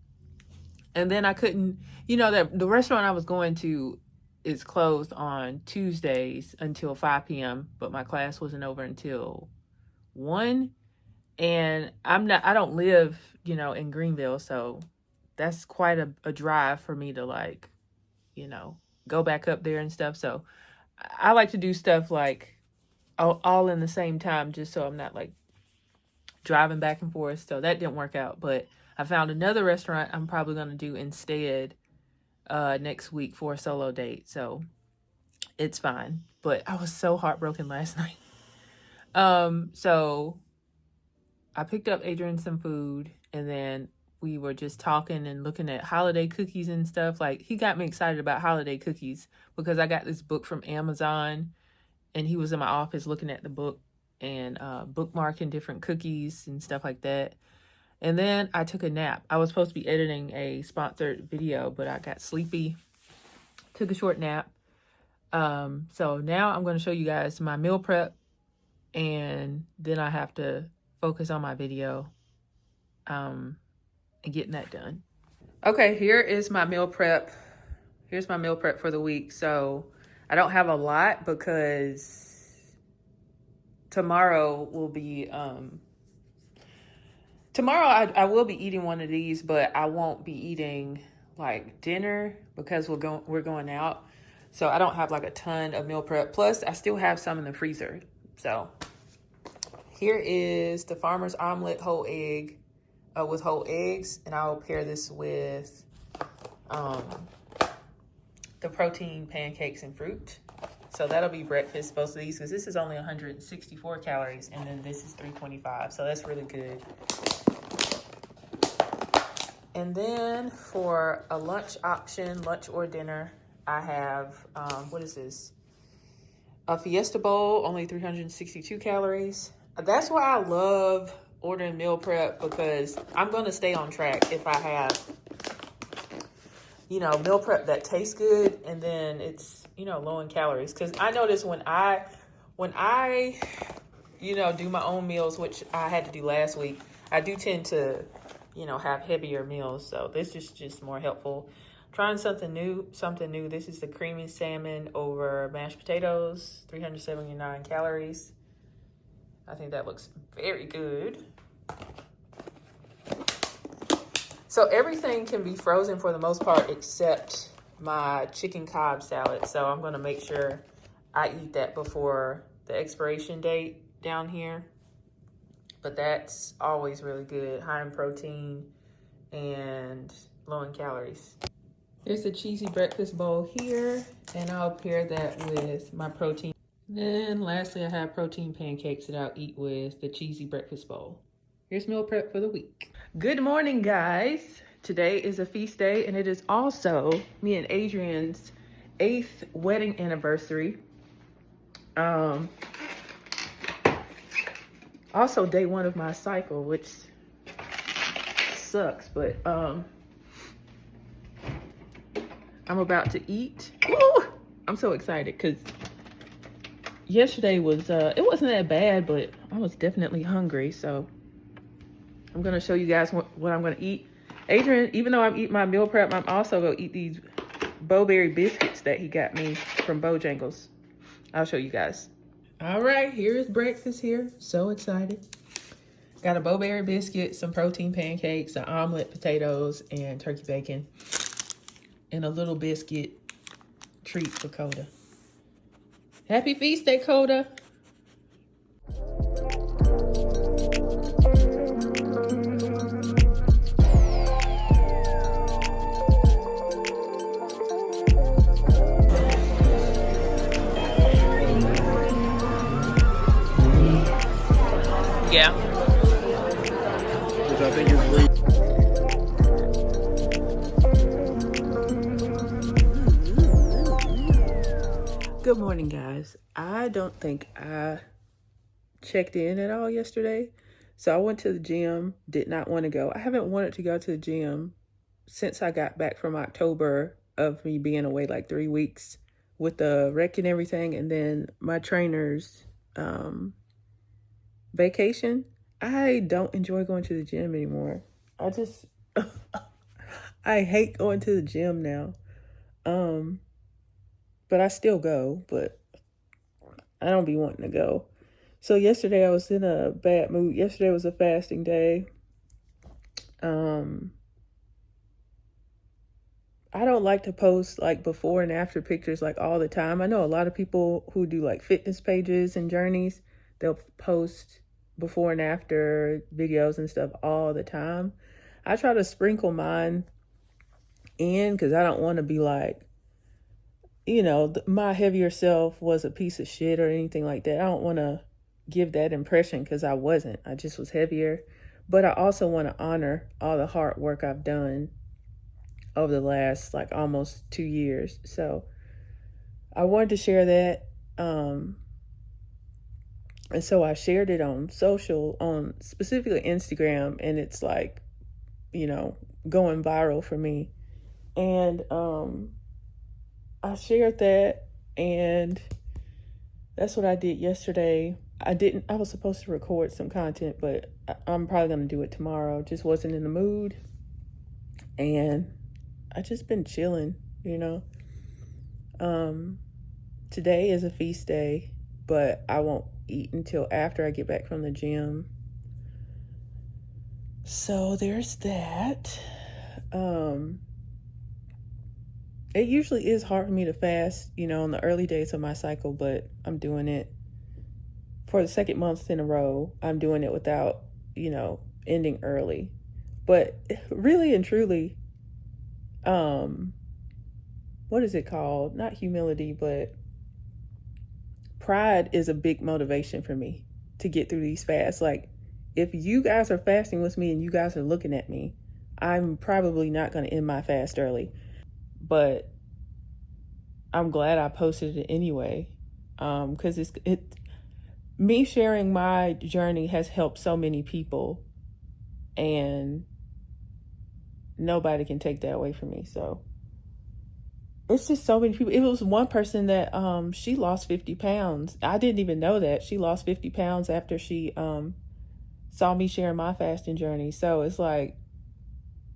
and then I couldn't, that the restaurant I was going to is closed on Tuesdays until 5 p.m., but my class wasn't over until 1. And I don't live, in Greenville, so that's quite a drive for me to like, go back up there and stuff. So I like to do stuff like all in the same time, just so I'm not like driving back and forth. So that didn't work out, but I found another restaurant I'm probably going to do instead next week for a solo date. So it's fine. But I was so heartbroken last night. So I picked up Adrian some food, and then we were just talking and looking at holiday cookies and stuff. Like, he got me excited about holiday cookies because I got this book from Amazon, and he was in my office looking at the book and bookmarking different cookies and stuff like that. And then I took a nap. I was supposed to be editing a sponsored video, but I got sleepy, took a short nap. So now I'm going to show you guys my meal prep, and then I have to focus on my video and getting that done. Okay, here is my meal prep. Here's my meal prep for the week. So I don't have a lot because tomorrow will be tomorrow I will be eating one of these, but I won't be eating like dinner because we're going out. So I don't have like a ton of meal prep. Plus I still have some in the freezer. So here is the Farmer's Omelet whole egg with whole eggs, and I'll pair this with the protein pancakes and fruit. So that'll be breakfast, both of these, because this is only 164 calories, and then this is 325. So that's really good. And then for a lunch option, lunch or dinner, I have, what is this? A Fiesta Bowl, only 362 calories. That's why I love ordering meal prep, because I'm going to stay on track if I have, meal prep that tastes good and then it's, low in calories. Because I notice when I do my own meals, which I had to do last week, I do tend to, have heavier meals. So this is just more helpful. Trying something new. This is the creamy salmon over mashed potatoes, 379 calories. I think that looks very good. So everything can be frozen for the most part except my chicken Cobb salad. So I'm going to make sure I eat that before the expiration date down here. But that's always really good. High in protein and low in calories. There's a cheesy breakfast bowl here, and I'll pair that with my protein. Then lastly, I have protein pancakes that I'll eat with the cheesy breakfast bowl. Here's meal prep for the week. Good morning, guys. Today is a feast day, and it is also me and Adrian's 8th wedding anniversary. Also day 1 of my cycle, which sucks, but I'm about to eat. Woo! I'm so excited because yesterday was, it wasn't that bad, but I was definitely hungry. So I'm going to show you guys what I'm going to eat. Adrian, even though I'm eating my meal prep, I'm also going to eat these Bowberry biscuits that he got me from Bojangles. I'll show you guys. All right, here is breakfast here. So excited. Got a Bowberry biscuit, some protein pancakes, an omelet, potatoes, and turkey bacon. And a little biscuit treat for Coda. Happy feast day, Coda. Yeah. Which I think is great. Good morning, guys. I don't think I checked in at all yesterday. So I went to the gym, did not want to go. I haven't wanted to go to the gym since I got back from October of me being away like 3 weeks with the wreck and everything. And then my trainer's vacation. I don't enjoy going to the gym anymore. I hate going to the gym now. But I still go, but I don't be wanting to go. So yesterday I was in a bad mood. Yesterday was a fasting day. I don't like to post like before and after pictures like all the time. I know a lot of people who do like fitness pages and journeys, they'll post before and after videos and stuff all the time. I try to sprinkle mine in because I don't want to be like, my heavier self was a piece of shit or anything like that. I don't want to give that impression because I wasn't. I just was heavier. But I also want to honor all the hard work I've done over the last like almost 2 years. So I wanted to share that. And so I shared it on social, on specifically Instagram, and it's like, going viral for me. And I shared that, and that's what I did yesterday. I was supposed to record some content, but I'm probably going to do it tomorrow. Just wasn't in the mood. And I just been chilling, Today is a feast day, but I won't eat until after I get back from the gym. So there's that. It usually is hard for me to fast, in the early days of my cycle, but I'm doing it for the second month in a row. I'm doing it without, ending early. But really and truly, what is it called? Not humility, but pride is a big motivation for me to get through these fasts. Like, if you guys are fasting with me and you guys are looking at me, I'm probably not going to end my fast early. But I'm glad I posted it anyway, because me sharing my journey has helped so many people, and nobody can take that away from me. So it's just so many people. It was one person that she lost 50 pounds. I didn't even know that she lost 50 pounds after she saw me sharing my fasting journey. So it's like,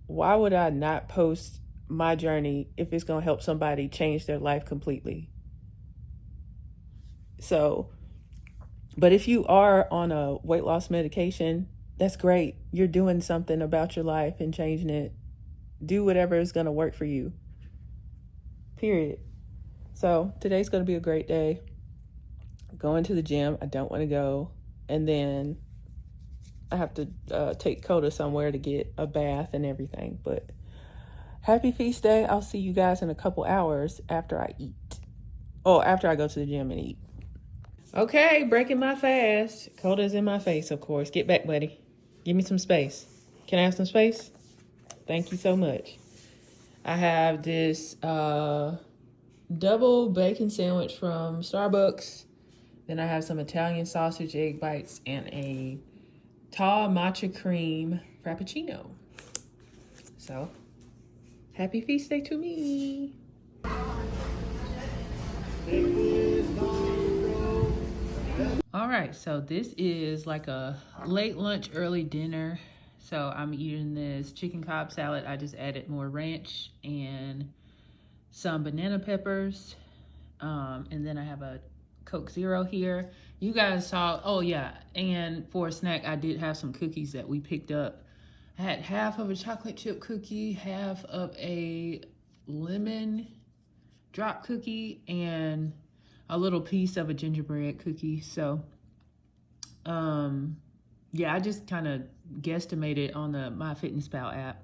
why would I not post my journey if it's going to help somebody change their life completely? So, but if you are on a weight loss medication, that's great. You're doing something about your life and changing it. Do whatever is going to work for you. Period. So today's going to be a great day. Going to the gym. I don't want to go. And then I have to take Coda somewhere to get a bath and everything. But happy feast day. I'll see you guys in a couple hours after I eat. Oh, after I go to the gym and eat. Okay, breaking my fast. Coda's in my face, of course. Get back, buddy. Give me some space. Can I have some space? Thank you so much. I have this double bacon sandwich from Starbucks. Then I have some Italian sausage egg bites and a tall matcha cream frappuccino. So, happy feast day to me. All right, so this is like a late lunch, early dinner. So I'm eating this chicken Cobb salad. I just added more ranch and some banana peppers. And then I have a Coke Zero here. You guys saw, oh yeah, and for a snack, I did have some cookies that we picked up. I had half of a chocolate chip cookie, half of a lemon drop cookie, and a little piece of a gingerbread cookie. So, yeah, I just kind of guesstimated on the MyFitnessPal app.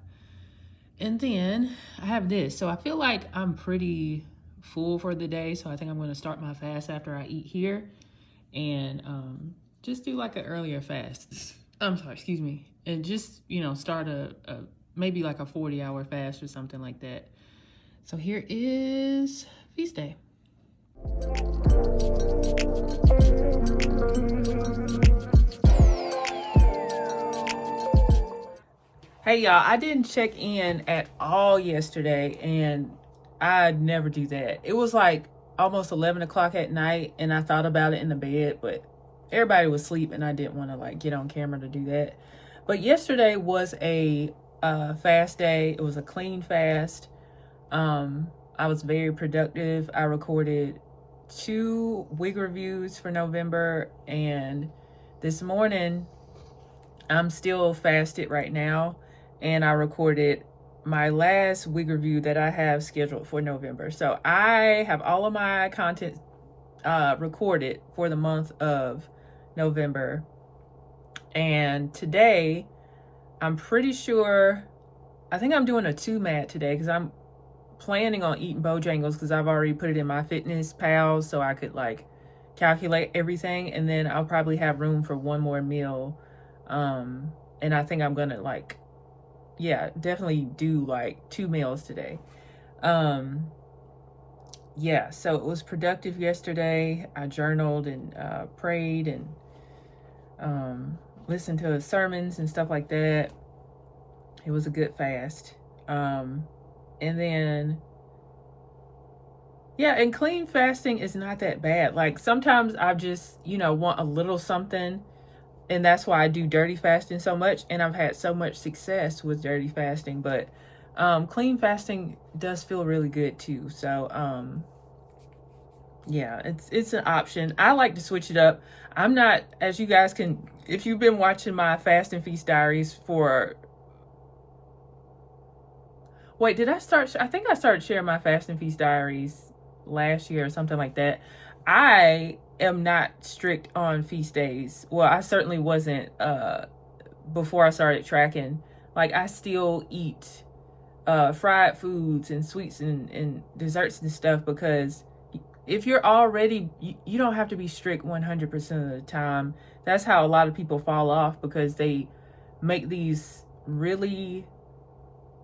And then I have this. So I feel like I'm pretty full for the day. So I think I'm going to start my fast after I eat here and just do like an earlier fast. I'm sorry, excuse me. And just, start a maybe like a 40-hour fast or something like that. So here is feast day. Hey y'all, I didn't check in at all yesterday, and I never do that. It was like almost 11 o'clock at night, and I thought about it in the bed, but everybody was asleep, and I didn't want to like get on camera to do that. But yesterday was a fast day. It was a clean fast. I was very productive. I recorded 2 wig reviews for November, and this morning I'm still fasted right now, and I recorded my last wig review that I have scheduled for November. So I have all of my content recorded for the month of November. And today, I'm pretty sure, I think I'm doing a 2 mat today because I'm planning on eating Bojangles because I've already put it in my fitness pal so I could like calculate everything, and then I'll probably have room for 1 more meal. And I think I'm gonna like, yeah, definitely do like 2 meals today. Yeah, so it was productive yesterday. I journaled and prayed and listened to sermons and stuff like that. It was a good fast. And then, yeah, and clean fasting is not that bad. Like sometimes I just, want a little something, and that's why I do dirty fasting so much, and I've had so much success with dirty fasting. But clean fasting does feel really good too. So yeah, it's an option. I like to switch it up. I'm not, as you guys can, if you've been watching my Fast and Feast Diaries for, wait, did I start? I think I started sharing my Fast and Feast Diaries last year or something like that. I am not strict on feast days. Well, I certainly wasn't before I started tracking. Like I still eat fried foods and sweets and desserts and stuff, because if you're already, you don't have to be strict 100% of the time. That's how a lot of people fall off, because they make these really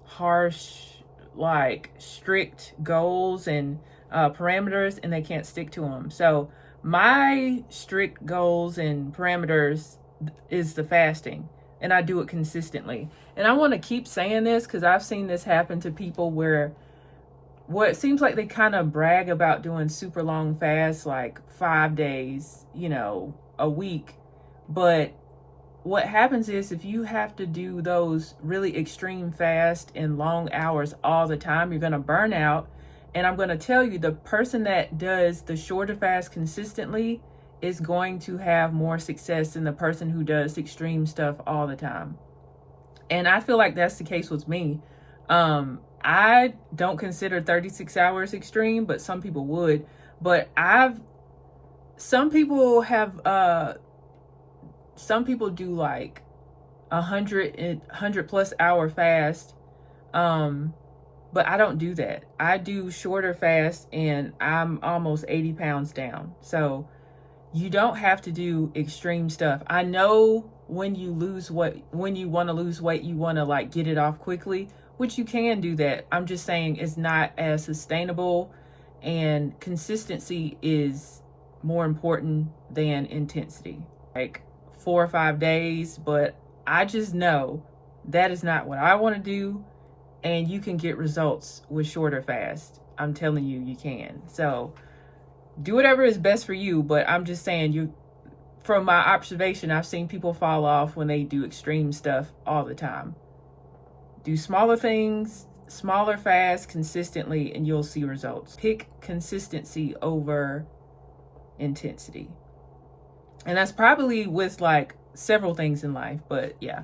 harsh, like strict goals and parameters, and they can't stick to them. So my strict goals and parameters is the fasting, and I do it consistently. And I want to keep saying this because I've seen this happen to people where it seems like they kind of brag about doing super long fasts, like 5 days, a week. But what happens is, if you have to do those really extreme fast and long hours all the time, you're going to burn out. And I'm going to tell you, the person that does the shorter fast consistently is going to have more success than the person who does extreme stuff all the time. And I feel like that's the case with me. I don't consider 36 hours extreme, but some people would. But some people do like 100 plus hour fast. But I don't do that. I do shorter fast, and I'm almost 80 pounds down. So you don't have to do extreme stuff. I know when you want to lose weight, you want to like get it off quickly, which you can do that. I'm just saying it's not as sustainable, and consistency is more important than intensity. Like 4 or 5 days, but I just know that is not what I want to do, and you can get results with shorter fast. I'm telling you, you can. So do whatever is best for you, but I'm just saying, from my observation, I've seen people fall off when they do extreme stuff all the time. Do smaller things, smaller fast consistently, and you'll see results. Pick consistency over intensity. And that's probably with like several things in life, but yeah.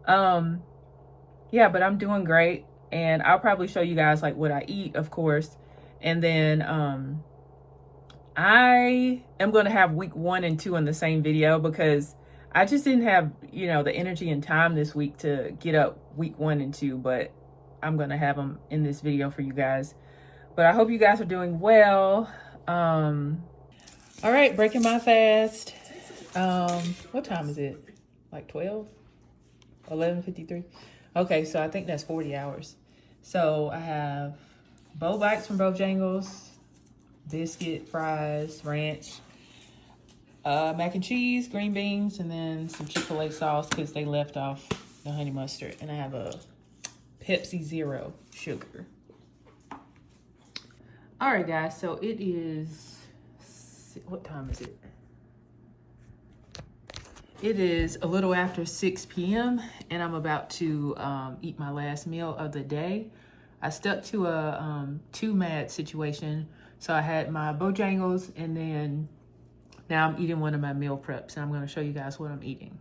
Yeah, but I'm doing great, and I'll probably show you guys like what I eat, of course. And then I am going to have week 1 and 2 in the same video, because I just didn't have, the energy and time this week to get up week 1 and 2, but I'm going to have them in this video for you guys. But I hope you guys are doing well. All right, breaking my fast. What time is it? Like 12? 11:53? Okay, so I think that's 40 hours. So I have bow bites from Bojangles, biscuit, fries, ranch, mac and cheese, green beans, and then some Chick-fil-A sauce because they left off the honey mustard. And I have a Pepsi Zero sugar. All right, guys, so it is, what time is it? It is a little after 6 p.m. and I'm about to eat my last meal of the day. I stuck to a too mad situation. So I had my Bojangles and then now I'm eating one of my meal preps and I'm gonna show you guys what I'm eating.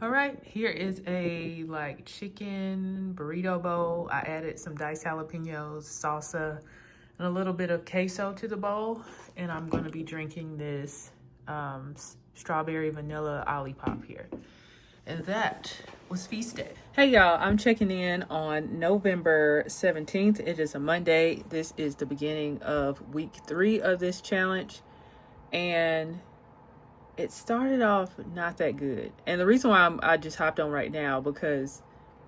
All right, here is a like chicken burrito bowl. I added some diced jalapenos, salsa, and a little bit of queso to the bowl. And I'm gonna be drinking this strawberry vanilla Olipop here. And that was feast day. Hey y'all, I'm checking in on November 17th. It is a Monday. This is the beginning of week 3 of this challenge. And it started off not that good. And the reason why I just hopped on right now because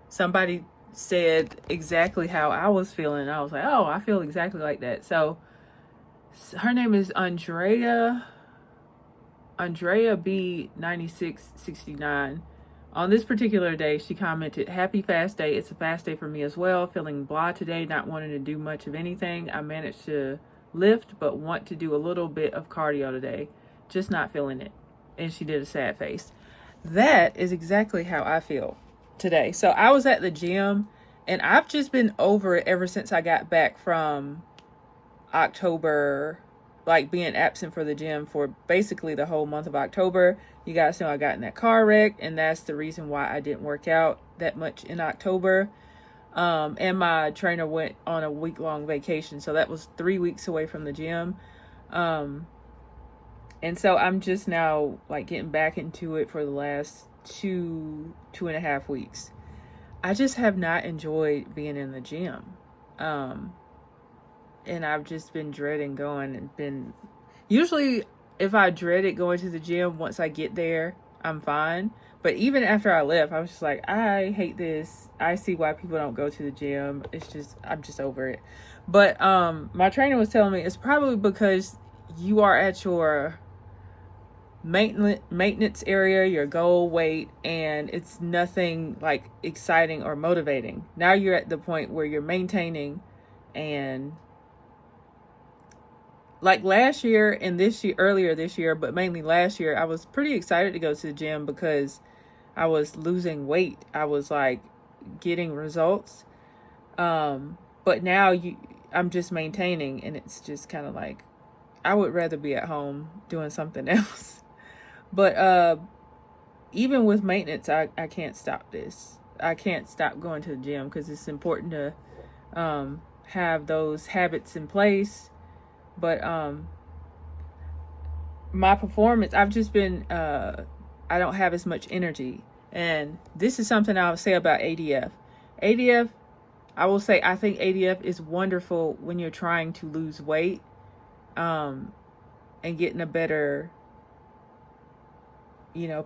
somebody said exactly how I was feeling. I was like, oh, I feel exactly like that. So her name is Andrea B9669. On this particular day, she commented, happy fast day. It's a fast day for me as well. Feeling blah today, not wanting to do much of anything. I managed to lift, but want to do a little bit of cardio today. Just not feeling it. And she did a sad face. That is exactly how I feel today. So I was at the gym and I've just been over it ever since I got back from October, like being absent for the gym for basically the whole month of October. You guys know I got in that car wreck and that's the reason why I didn't work out that much in October. And my trainer went on a week-long vacation. So that was 3 weeks away from the gym. And so I'm just now like getting back into it for the last two and a half weeks. I just have not enjoyed being in the gym. And I've just been dreading going and been, usually if I dreaded going to the gym, once I get there, I'm fine. But even after I left, I was just like, I hate this. I see why people don't go to the gym. It's just, I'm just over it. But my trainer was telling me it's probably because you are at your maintenance area, your goal weight, and it's nothing like exciting or motivating. Now you're at the point where you're maintaining, and like last year and this year, earlier this year, but mainly last year, I was pretty excited to go to the gym because I was losing weight. I was like getting results. But now I'm just maintaining, and it's just kind of like, I would rather be at home doing something else. But even with maintenance, I can't stop this. I can't stop going to the gym because it's important to have those habits in place. But my performance, I've just been, I don't have as much energy. And this is something I'll say about ADF. ADF, I will say, I think ADF is wonderful when you're trying to lose weight and get in a better,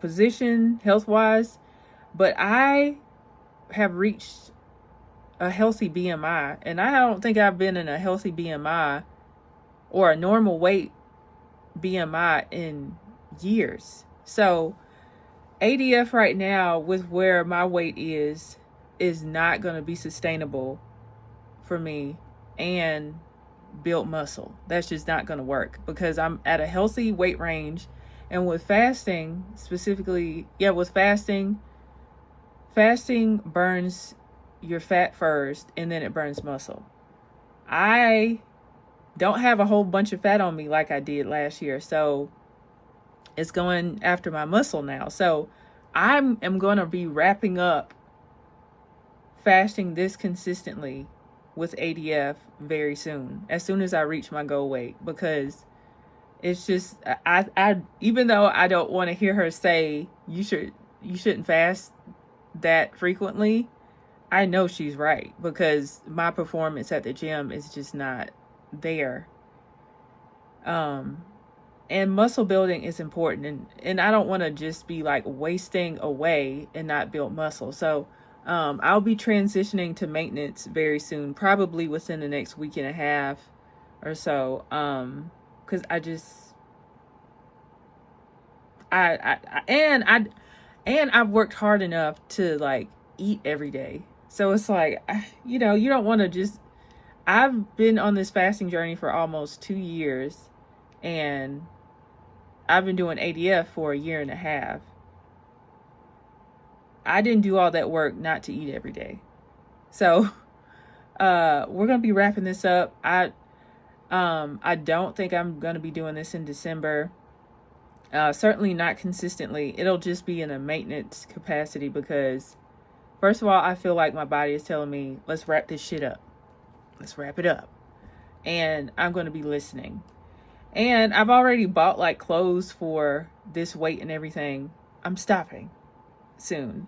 position health-wise. But I have reached a healthy BMI, and I don't think I've been in a healthy BMI or a normal weight BMI in years. So ADF right now, with where my weight is not going to be sustainable for me and build muscle. That's just not going to work because I'm at a healthy weight range. And with fasting specifically, with fasting burns your fat first and then it burns muscle. I don't have a whole bunch of fat on me like I did last year. So it's going after my muscle now. So I am going to be wrapping up fasting this consistently with ADF very soon, as soon as I reach my goal weight, because it's just, I even though I don't want to hear her say you shouldn't fast that frequently, I know she's right because my performance at the gym is just not there. And muscle building is important, and I don't want to just be like wasting away and not build muscle. So I'll be transitioning to maintenance very soon, probably within the next week and a half, or so. Because and I've worked hard enough to like eat every day. So it's like, you know, you don't want to just. I've been on this fasting journey for almost 2 years, and I've been doing ADF for a year and a half. I didn't do all that work not to eat every day. So we're gonna be wrapping this up. I don't think I'm gonna be doing this in December. Certainly not consistently. It'll just be in a maintenance capacity because, first of all, I feel like my body is telling me, let's wrap this shit up. Let's wrap it up. And I'm going to be listening. And I've already bought like clothes for this weight and everything. I'm stopping soon.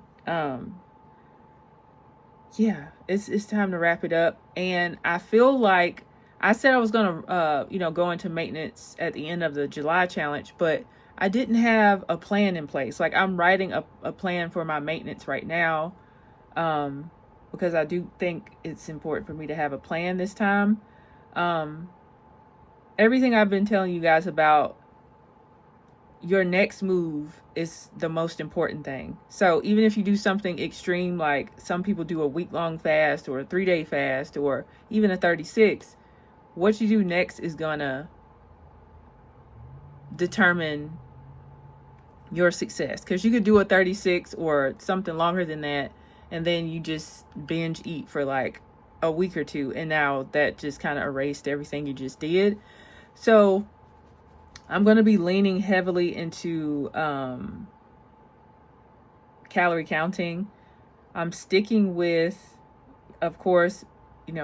Yeah, it's time to wrap it up. And I feel like I said I was going to, go into maintenance at the end of the July challenge, but I didn't have a plan in place. Like, I'm writing a plan for my maintenance right now, because I do think it's important for me to have a plan this time. Everything I've been telling you guys about, your next move is the most important thing. So even if you do something extreme, like some people do a week-long fast or a 3-day fast or even a 36, what you do next is gonna determine your success. Because you could do a 36 or something longer than that, and then you just binge eat for like a week or two, and now that just kind of erased everything you just did. So I'm going to be leaning heavily into calorie counting. I'm sticking with, of course,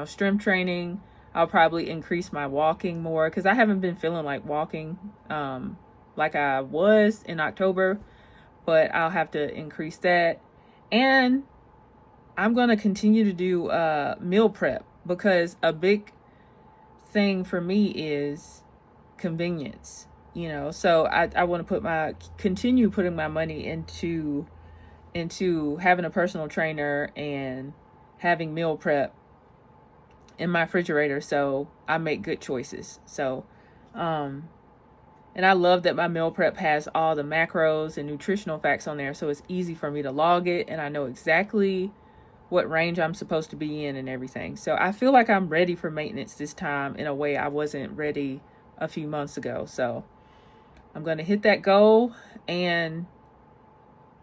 strength training. I'll probably increase my walking more because I haven't been feeling like walking like I was in October, but I'll have to increase that. And I'm going to continue to do meal prep because a big thing for me is convenience. So I want to continue putting my money into having a personal trainer and having meal prep in my refrigerator so I make good choices. So and I love that my meal prep has all the macros and nutritional facts on there, so it's easy for me to log it and I know exactly what range I'm supposed to be in and everything. So I feel like I'm ready for maintenance this time in a way I wasn't ready a few months ago. So I'm going to hit that goal, and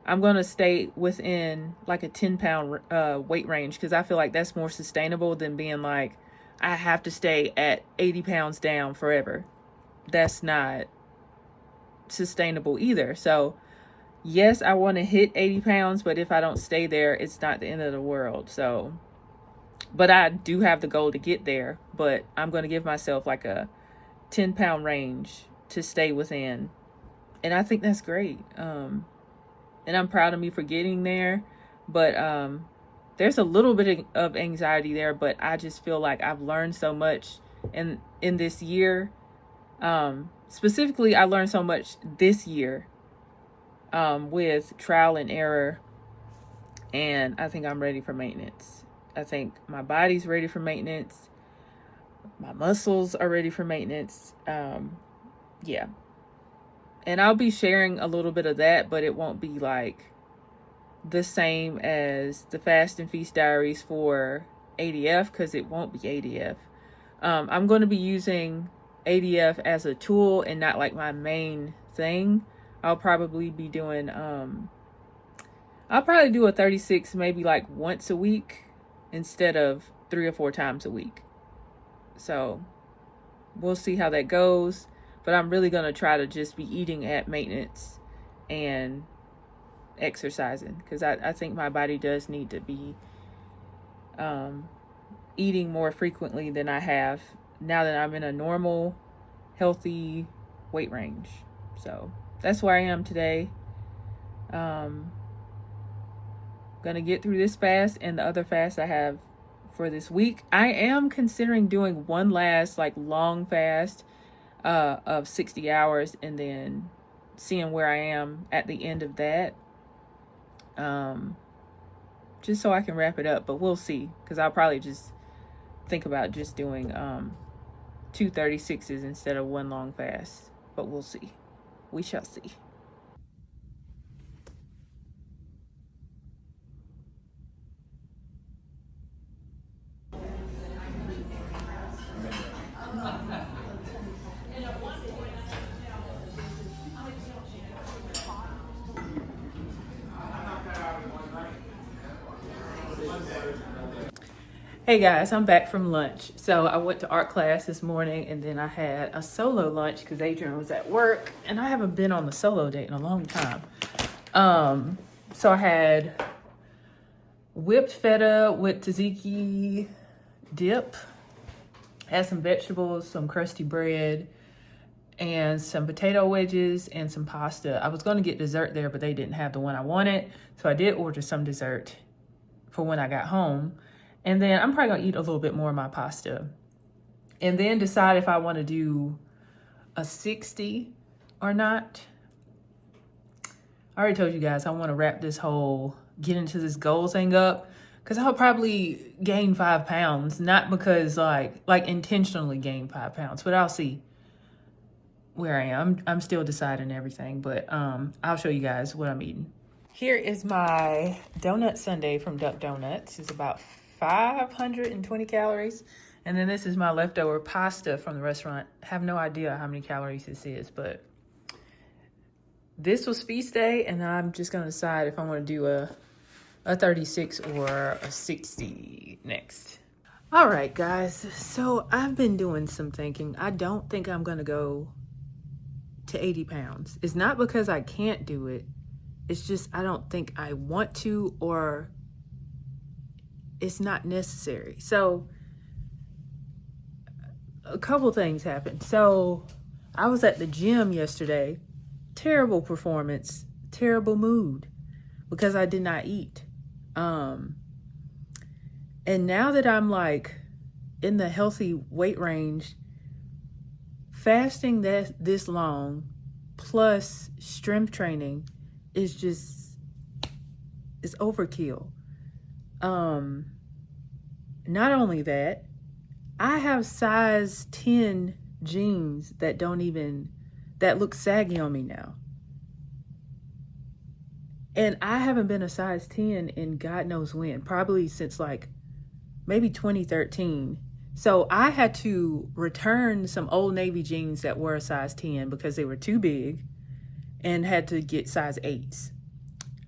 I'm going to stay within like a 10-pound weight range because I feel like that's more sustainable than being like, I have to stay at 80 pounds down forever. That's not sustainable either. So yes, I want to hit 80 pounds, but if I don't stay there, it's not the end of the world. So, but I do have the goal to get there, but I'm going to give myself like a 10-pound range to stay within. And I think that's great. And I'm proud of me for getting there. But there's a little bit of anxiety there, but I just feel like I've learned so much in this year. Specifically, I learned so much this year with trial and error. And I think I'm ready for maintenance. I think my body's ready for maintenance. My muscles are ready for maintenance. Yeah. And I'll be sharing a little bit of that, but it won't be like the same as the Fast and Feast Diaries for ADF because it won't be ADF. I'm going to be using ADF as a tool and not like my main thing. I'll probably be doing, I'll probably do a 36 maybe like once a week instead of 3 or 4 times a week. So we'll see how that goes. But I'm really going to try to just be eating at maintenance and exercising because I think my body does need to be eating more frequently than I have now that I'm in a normal, healthy weight range. So that's where I am today. Gonna get through this fast and the other fast I have for this week. I am considering doing one last like long fast of 60 hours and then seeing where I am at the end of that, just so I can wrap it up. But we'll see, because I'll probably just think about just doing 2 2 36s instead of one long fast. But we'll see. We shall see. Hey guys, I'm back from lunch. So I went to art class this morning and then I had a solo lunch because Adrian was at work and I haven't been on the solo date in a long time. So I had whipped feta with tzatziki dip, had some vegetables, some crusty bread, and some potato wedges and some pasta. I was going to get dessert there, but they didn't have the one I wanted. So I did order some dessert for when I got home. And then I'm probably going to eat a little bit more of my pasta. And then decide if I want to do a 60 or not. I already told you guys I want to wrap this whole get into this goal thing up. Because I'll probably gain 5 pounds. Not because like intentionally gain 5 pounds. But I'll see where I am. I'm still deciding everything. But I'll show you guys what I'm eating. Here is my donut sundae from Duck Donuts. It's about 520 calories. And then this is my leftover pasta from the restaurant. I have no idea how many calories this is, but this was feast day, and I'm just gonna decide if I want to do a 36 or a 60 next. All right, guys. So I've been doing some thinking. I don't think I'm gonna go to 80 pounds. It's not because I can't do it. It's just I don't think I want to, or it's not necessary. So a couple things happened. So I was at the gym yesterday. Terrible performance, terrible mood because I did not eat. And now that I'm like in the healthy weight range, fasting this long plus strength training is just, it's overkill. Not only that, I have size 10 jeans that look saggy on me now. And I haven't been a size 10 in God knows when, probably since like maybe 2013. So I had to return some Old Navy jeans that were a size 10 because they were too big and had to get size 8s.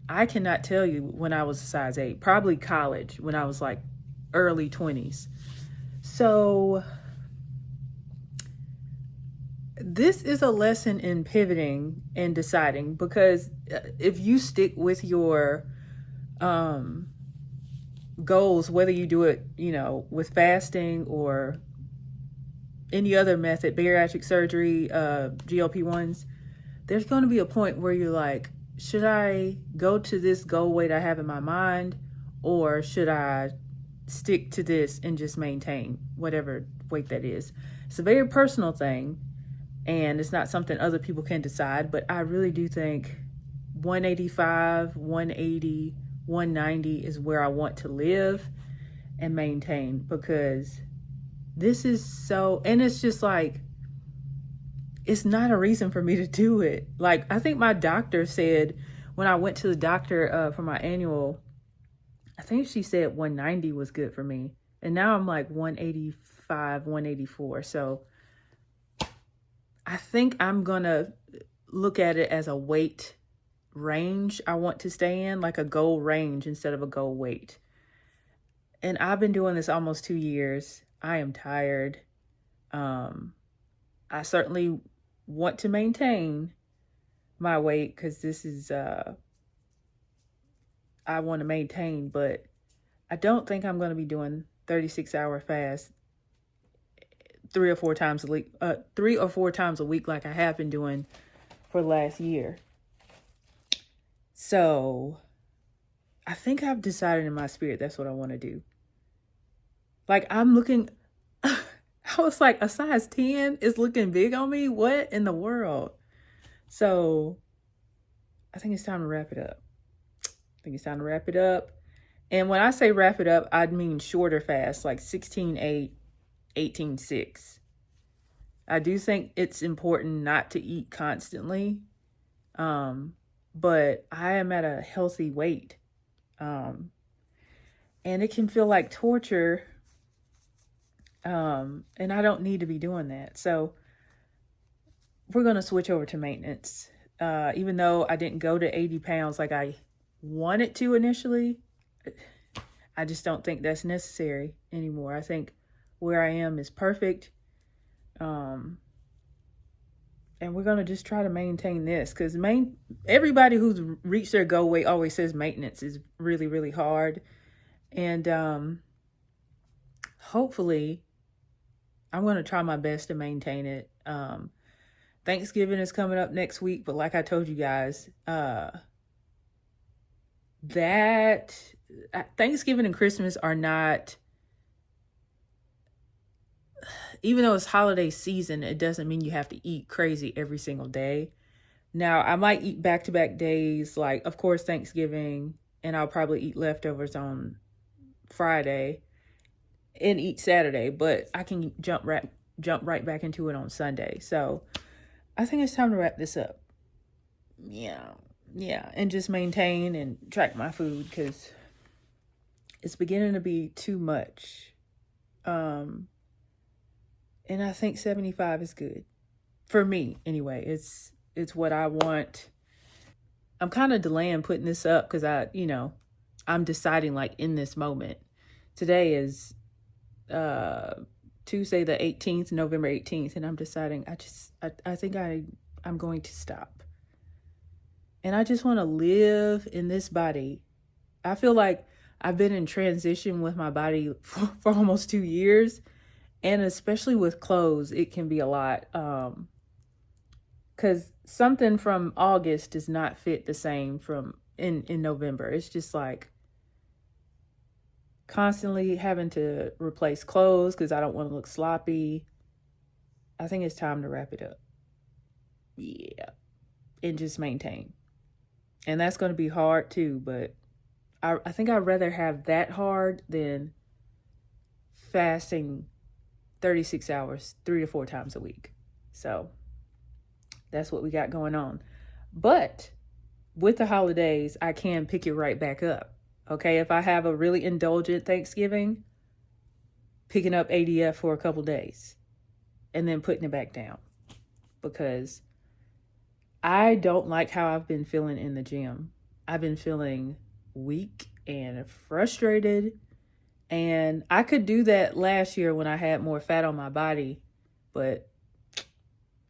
I cannot tell you when I was a size 8, probably college when I was like early 20s. So this is a lesson in pivoting and deciding, because if you stick with your goals, whether you do it, with fasting or any other method, bariatric surgery, GLP-1s, there's going to be a point where you're like, should I go to this goal weight I have in my mind, or should I stick to this and just maintain whatever weight that is? It's a very personal thing, and it's not something other people can decide, but I really do think 185, 180, 190 is where I want to live and maintain, because this is so, and it's just like, it's not a reason for me to do it. Like, I think my doctor said, when I went to the doctor for my annual, I think she said 190 was good for me. And now I'm like 185, 184. So I think I'm going to look at it as a weight range I want to stay in, like a goal range instead of a goal weight. And I've been doing this almost 2 years. I am tired. I certainly want to maintain my weight because this is, I want to maintain, but I don't think I'm going to be doing 36-hour fast 3 or 4 times a week, 3 or 4 times a week like I have been doing for last year. So I think I've decided in my spirit that's what I want to do. Like, I'm looking, I was like, a size 10 is looking big on me? What in the world? So I think it's time to wrap it up. And when I say wrap it up, I mean shorter fast, like 16-8, 18-6. I do think it's important not to eat constantly. But I am at a healthy weight. Um, and it can feel like torture. And I don't need to be doing that. So we're going to switch over to maintenance. Even though I didn't go to 80 pounds like I wanted to initially, I just don't think that's necessary anymore. I think where I am is perfect. And we're going to just try to maintain this because everybody who's reached their goal weight always says maintenance is really, really hard. And hopefully I'm going to try my best to maintain it. Thanksgiving is coming up next week, but like I told you guys, that Thanksgiving and Christmas are not, even though it's holiday season, it doesn't mean you have to eat crazy every single day. Now, I might eat back-to-back days, like, of course, Thanksgiving, and I'll probably eat leftovers on Friday and eat Saturday, but I can jump right back into it on Sunday. So I think it's time to wrap this up. Yeah, and just maintain and track my food because it's beginning to be too much. And I think 75 is good for me anyway. It's what I want. I'm kind of delaying putting this up because I'm deciding like in this moment. Today is Tuesday the 18th, November 18th, and I'm deciding I think I'm going to stop. And I just want to live in this body. I feel like I've been in transition with my body for almost 2 years. And especially with clothes, it can be a lot. Because something from August does not fit the same from in November. It's just like constantly having to replace clothes because I don't want to look sloppy. I think it's time to wrap it up. Yeah. And just maintain. And that's going to be hard too, but I think I'd rather have that hard than fasting 36 hours 3 to 4 times a week. So that's what we got going on. But with the holidays, I can pick it right back up. Okay, if I have a really indulgent Thanksgiving, picking up ADF for a couple days and then putting it back down because I don't like how I've been feeling in the gym. I've been feeling weak and frustrated. And I could do that last year when I had more fat on my body, but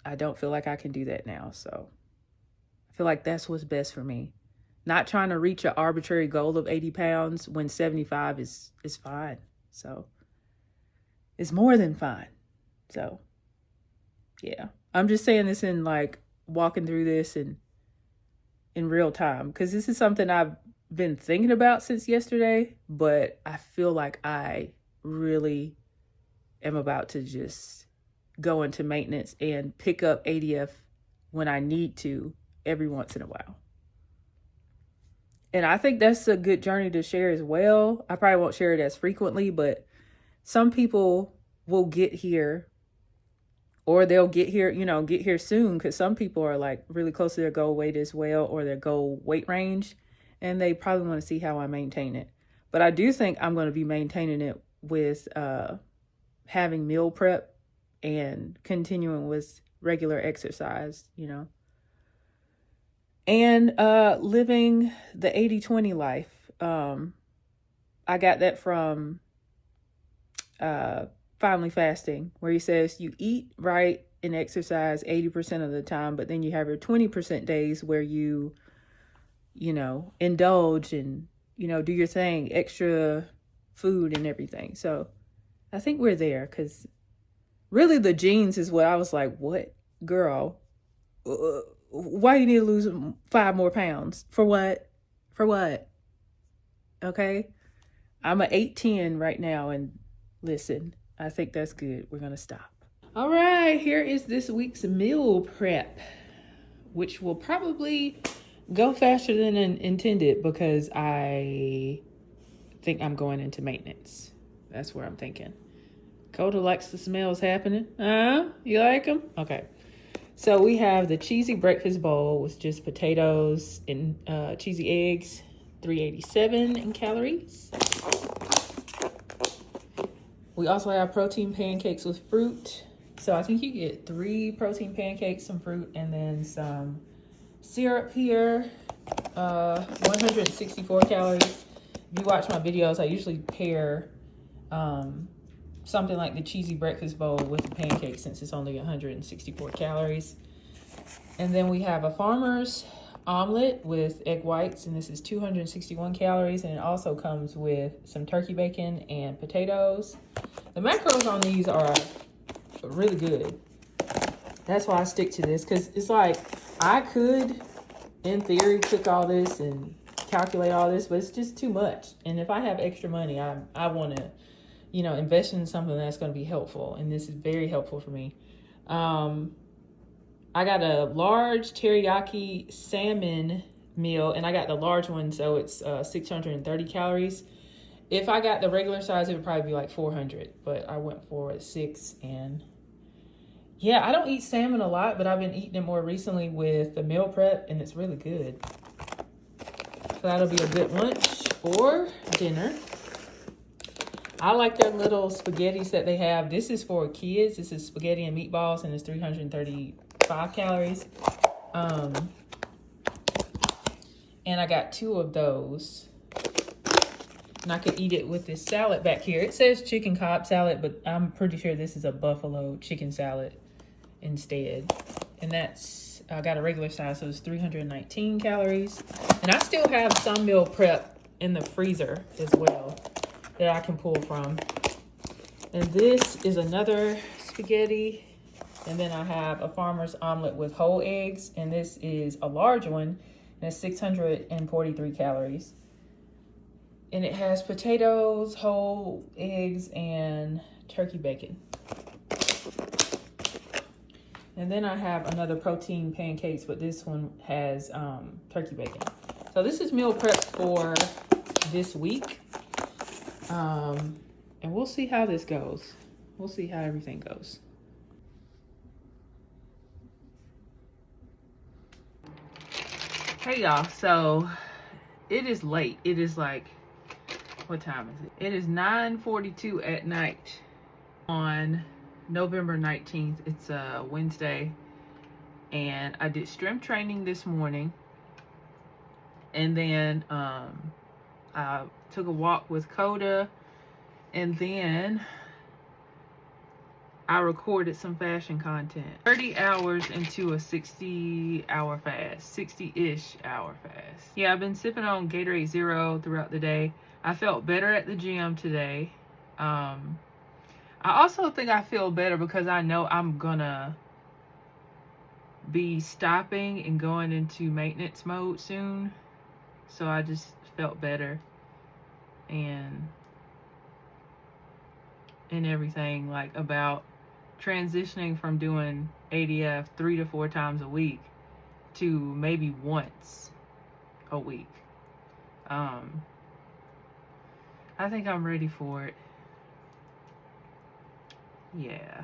I don't feel like I can do that now. So I feel like that's what's best for me. Not trying to reach an arbitrary goal of 80 pounds when 75 is fine. So it's more than fine. So yeah, I'm just saying this in like walking through this and in real time because this is something I've been thinking about since yesterday, but I feel like I really am about to just go into maintenance and pick up ADF when I need to every once in a while. And I think that's a good journey to share as well. I probably won't share it as frequently, but some people will get here or they'll get here soon because some people are like really close to their goal weight as well or their goal weight range. And they probably want to see how I maintain it. But I do think I'm going to be maintaining it with having meal prep and continuing with regular exercise, and living the 80-20 life. I got that from Finally Fasting, where he says you eat right and exercise 80% of the time, but then you have your 20% days where you indulge and, do your thing, extra food and everything. So I think we're there because really the jeans is what I was like, what, girl? Why do you need to lose 5 more pounds? For what? For what? Okay. I'm an 8'10" right now. And listen, I think that's good. We're going to stop. All right. Here is this week's meal prep, which will probably go faster than intended because I think I'm going into maintenance. That's where I'm thinking. Coda likes the smells happening. You like them? Okay. So we have the cheesy breakfast bowl with just potatoes and cheesy eggs, 387 in calories. We also have protein pancakes with fruit. So I think you get 3 protein pancakes, some fruit, and then some syrup here. 164 calories. If you watch my videos, I usually pair something like the cheesy breakfast bowl with the pancake since it's only 164 calories. And then we have a farmer's omelet with egg whites, and this is 261 calories, and it also comes with some turkey bacon and potatoes. The macros on these are really good. That's why I stick to this, because it's like I could, in theory, cook all this and calculate all this, but it's just too much. And if I have extra money, I want to, you know, invest in something that's going to be helpful, and this is very helpful for me. I got a large teriyaki salmon meal, and I got the large one, so it's 630 calories. If I got the regular size, it would probably be like 400, but I went for 6. And yeah, I don't eat salmon a lot, but I've been eating it more recently with the meal prep, and it's really good. So that'll be a good lunch or dinner. I like their little spaghettis that they have. This is for kids. This is spaghetti and meatballs, and it's 335 calories. And I got 2 of those. And I could eat it with this salad back here. It says chicken Cobb salad, but I'm pretty sure this is a buffalo chicken salad instead. And that's, I got a regular size, so it's 319 calories. And I still have some meal prep in the freezer as well that I can pull from. And this is another spaghetti. And then I have a farmer's omelet with whole eggs. And this is a large one, and it's 643 calories. And it has potatoes, whole eggs, and turkey bacon. And then I have another protein pancakes, but this one has turkey bacon. So this is meal prep for this week. And we'll see how this goes. We'll see how everything goes. Hey y'all, so it is late. It is like, what time is it? It is 9:42 at night on November 19th. It's a Wednesday, and I did strength training this morning, and then I took a walk with Coda, and then I recorded some fashion content. 30 hours into a 60-hour fast, 60-ish hour fast. Yeah, I've been sipping on Gatorade Zero throughout the day. I felt better at the gym today. I also think I feel better because I know I'm gonna be stopping and going into maintenance mode soon. So I just felt better and everything, like about transitioning from doing ADF 3 to 4 times a week to maybe once a week. I think I'm ready for it. Yeah.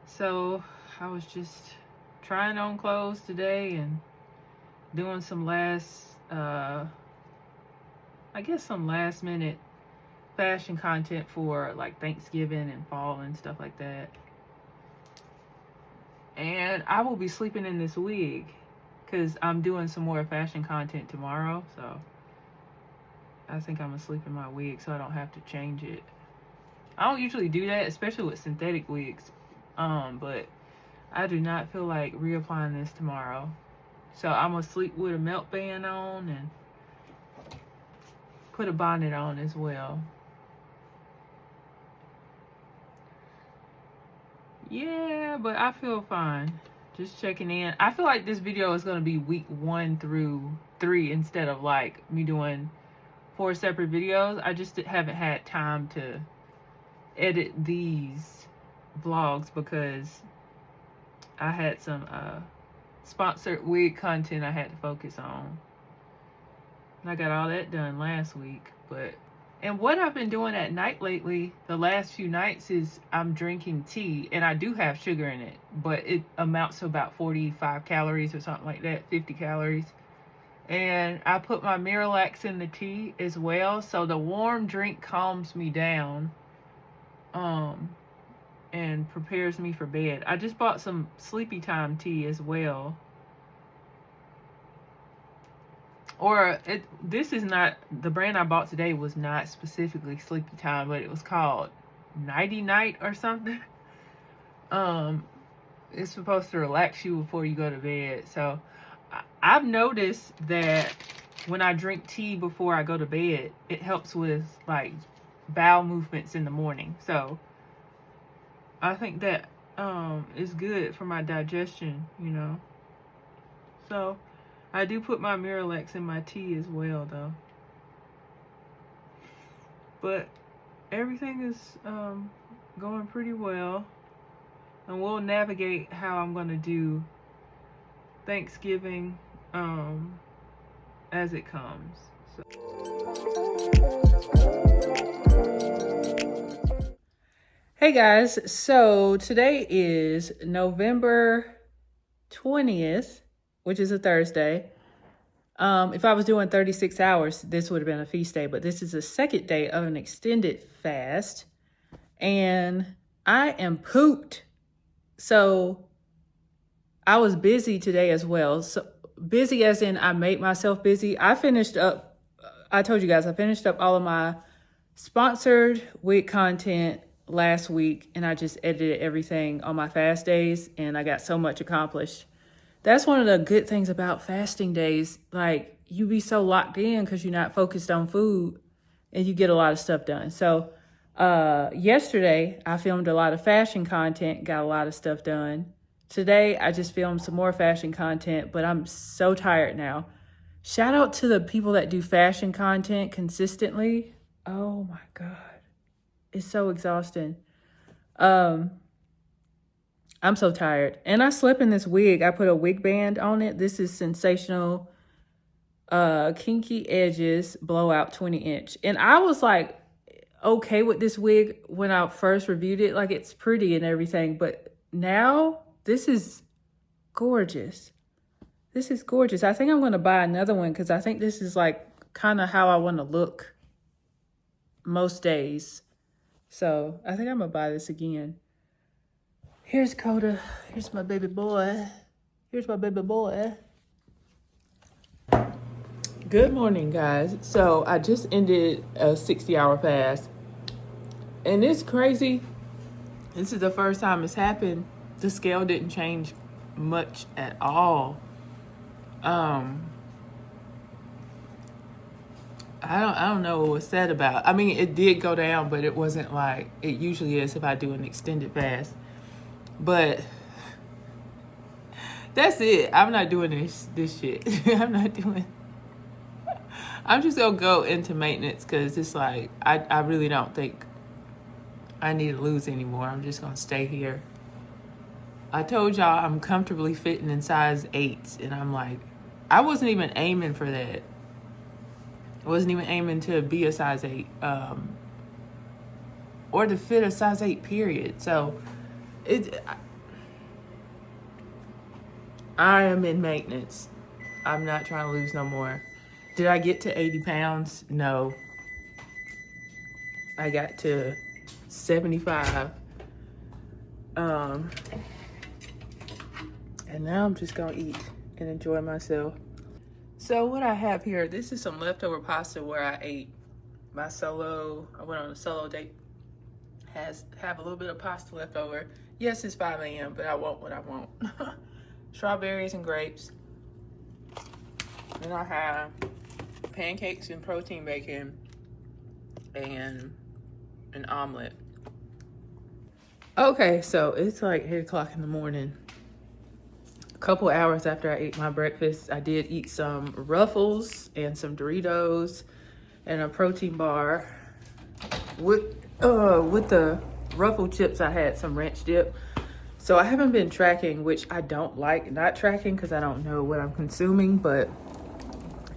So I was just trying on clothes today and doing some I guess some last minute fashion content for like Thanksgiving and fall and stuff like that. And I will be sleeping in this wig because I'm doing some more fashion content tomorrow. So I think I'm gonna sleep in my wig so I don't have to change it. I don't usually do that, especially with synthetic wigs. But I do not feel like reapplying this tomorrow. So I'm gonna sleep with a melt band on and put a bonnet on as well. Yeah, but I feel fine. Just checking in. I feel like this video is gonna be week 1 through 3 instead of like me doing 4 separate videos. I just haven't had time to edit these vlogs because I had some sponsored wig content I had to focus on. And I got all that done last week, but And what I've been doing at night lately, the last few nights, is I'm drinking tea, and I do have sugar in it, but it amounts to about 45 calories or something like that, 50 calories. And I put my Miralax in the tea as well, so the warm drink calms me down, and prepares me for bed. I just bought some sleepy time tea as well. This is not, the brand I bought today was not specifically sleepy time, but it was called Nighty Night or something. It's supposed to relax you before you go to bed. So I've noticed that when I drink tea before I go to bed, it helps with like bowel movements in the morning. So I think that is good for my digestion, you know. So I do put my Miralax in my tea as well, though. But everything is going pretty well. And we'll navigate how I'm going to do Thanksgiving as it comes. So. Hey guys, so today is November 20th, which is a Thursday. If I was doing 36 hours, this would have been a feast day, but this is the second day of an extended fast, and I am pooped. So I was busy today as well. So busy as in I made myself busy. I told you guys, I finished up all of my sponsored wig content last week, and I just edited everything on my fast days, and I got so much accomplished. That's one of the good things about fasting days. Like, you be so locked in because you're not focused on food, and you get a lot of stuff done. So yesterday I filmed a lot of fashion content, got a lot of stuff done. Today I just filmed some more fashion content, but I'm so tired now. Shout out to the people that do fashion content consistently. Oh my God. It's so exhausting. I'm so tired. And I slept in this wig. I put a wig band on it. This is Sensational Kinky Edges Blowout 20-inch. And I was like, okay with this wig when I first reviewed it. Like, it's pretty and everything. But now, this is gorgeous. This is gorgeous. I think I'm going to buy another one because I think this is like kind of how I want to look most days. So I think I'm going to buy this again. Here's Coda. Here's my baby boy. Here's my baby boy. Good morning, guys. So I just ended a 60-hour fast. And it's crazy. This is the first time it's happened. The scale didn't change much at all. I don't know what was said about. I mean, it did go down, but it wasn't like it usually is if I do an extended fast. But that's it. I'm not doing this shit. I'm just gonna go into maintenance because it's like I really don't think I need to lose anymore. I'm just gonna stay here. I told y'all I'm comfortably fitting in size 8, and I'm like, I wasn't even aiming for that. I wasn't even aiming to be a size 8, or to fit a size 8 period. So I am in maintenance. I'm not trying to lose no more. Did I get to 80 pounds? No. I got to 75. And now I'm just gonna eat and enjoy myself. So what I have here, this is some leftover pasta where I ate my solo. I went on a solo date. Have a little bit of pasta left over. Yes, it's 5 a.m., but I want what I want. Strawberries and grapes. Then I have pancakes and protein bacon and an omelet. Okay, so it's like 8 o'clock in the morning. A couple hours after I ate my breakfast, I did eat some Ruffles and some Doritos and a protein bar. With the Ruffle chips, I had some ranch dip. So I haven't been tracking, which I don't like not tracking because I don't know what I'm consuming. But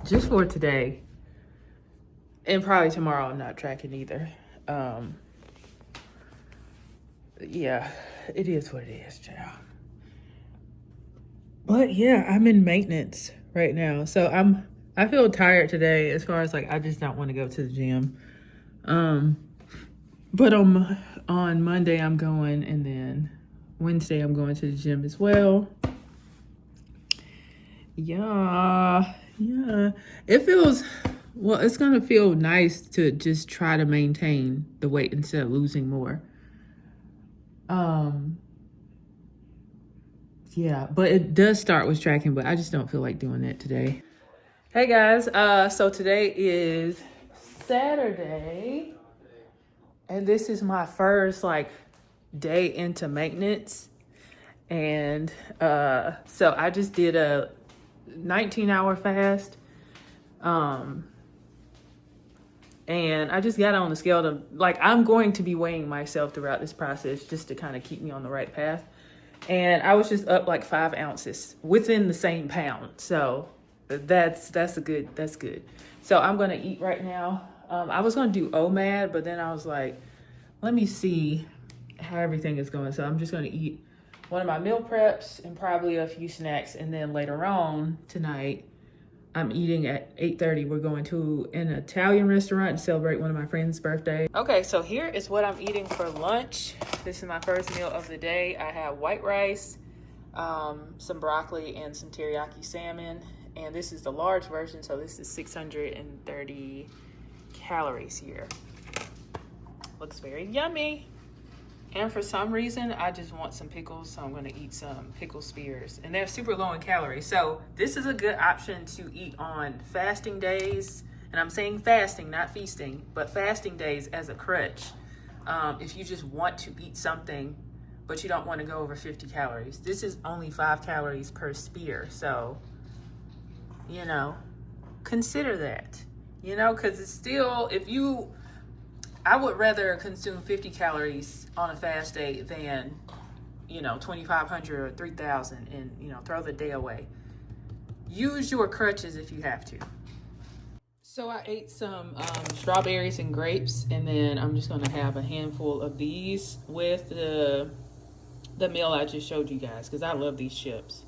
just for today, And probably tomorrow I'm not tracking either. Yeah, it is what it is, child. But yeah, I'm in maintenance right now. So I feel tired today as far as like I just don't want to go to the gym. But on Monday I'm going, and then Wednesday I'm going to the gym as well. Yeah. It feels, well, it's gonna feel nice to just try to maintain the weight instead of losing more. Yeah, but it does start with tracking, but I just don't feel like doing that today. Hey guys, so today is Saturday, and this is my first like day into maintenance. And so I just did a 19-hour fast. And I just got on the scale to, like, I'm going to be weighing myself throughout this process just to kind of keep me on the right path. And I was just up like 5 ounces within the same pound. So that's good. So I'm going to eat right now. I was going to do OMAD, but then I was like, let me see how everything is going. So I'm just going to eat one of my meal preps and probably a few snacks. And then later on tonight, I'm eating at 8:30. We're going to an Italian restaurant to celebrate one of my friend's birthday. Okay, so here is what I'm eating for lunch. This is my first meal of the day. I have white rice, some broccoli, and some teriyaki salmon. And this is the large version, so this is 630 calories here. Looks very yummy. And for some reason, I just want some pickles, so I'm gonna eat some pickle spears. And they're super low in calories. So this is a good option to eat on fasting days. And I'm saying fasting, not feasting, but fasting days as a crutch. If you just want to eat something, but you don't wanna go over 50 calories. This is only 5 calories per spear. So, you know, consider that. You know, cause it's still, I would rather consume 50 calories on a fast day than, 2,500 or 3,000 and, throw the day away. Use your crutches if you have to. So I ate some strawberries and grapes, and then I'm just gonna have a handful of these with the meal I just showed you guys, because I love these chips.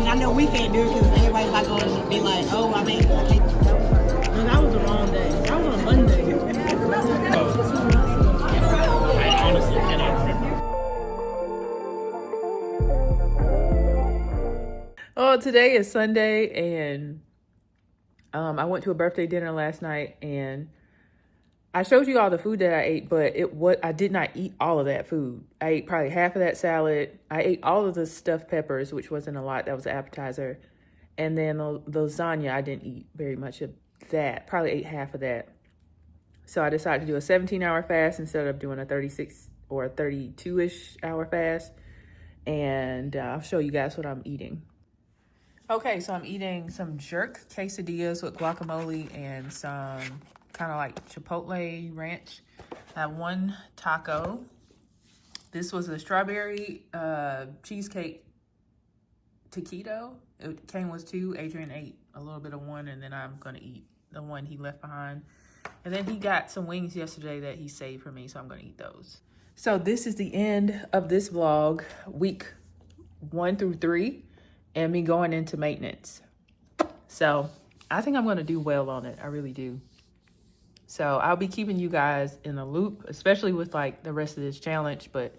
I know we can't do it because everybody's like going to be like, oh, I mean, that was the wrong day. That was on Monday. I honestly cannot remember. Oh, today is Sunday, and I went to a birthday dinner last night, and I showed you all the food that I ate, but I did not eat all of that food. I ate probably half of that salad. I ate all of the stuffed peppers, which wasn't a lot. That was an appetizer. And then the lasagna, I didn't eat very much of that. Probably ate half of that. So I decided to do a 17-hour fast instead of doing a 36 or a 32-ish hour fast. And I'll show you guys what I'm eating. Okay, so I'm eating some jerk quesadillas with guacamole and some kind of like chipotle ranch. I have one taco. This was a strawberry cheesecake taquito. It came with 2. Adrian ate a little bit of one, and then I'm gonna eat the one he left behind. And then he got some wings yesterday that he saved for me, so I'm gonna eat those. So this is the end of this vlog, week 1 through 3, and me going into maintenance. So I think I'm gonna do well on it. I really do. So I'll be keeping you guys in the loop, especially with like the rest of this challenge, but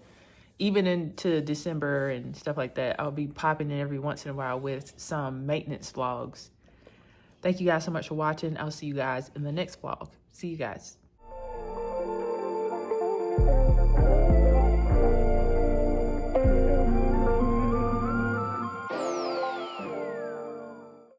even into December and stuff like that, I'll be popping in every once in a while with some maintenance vlogs. Thank you guys so much for watching. I'll see you guys in the next vlog. See you guys.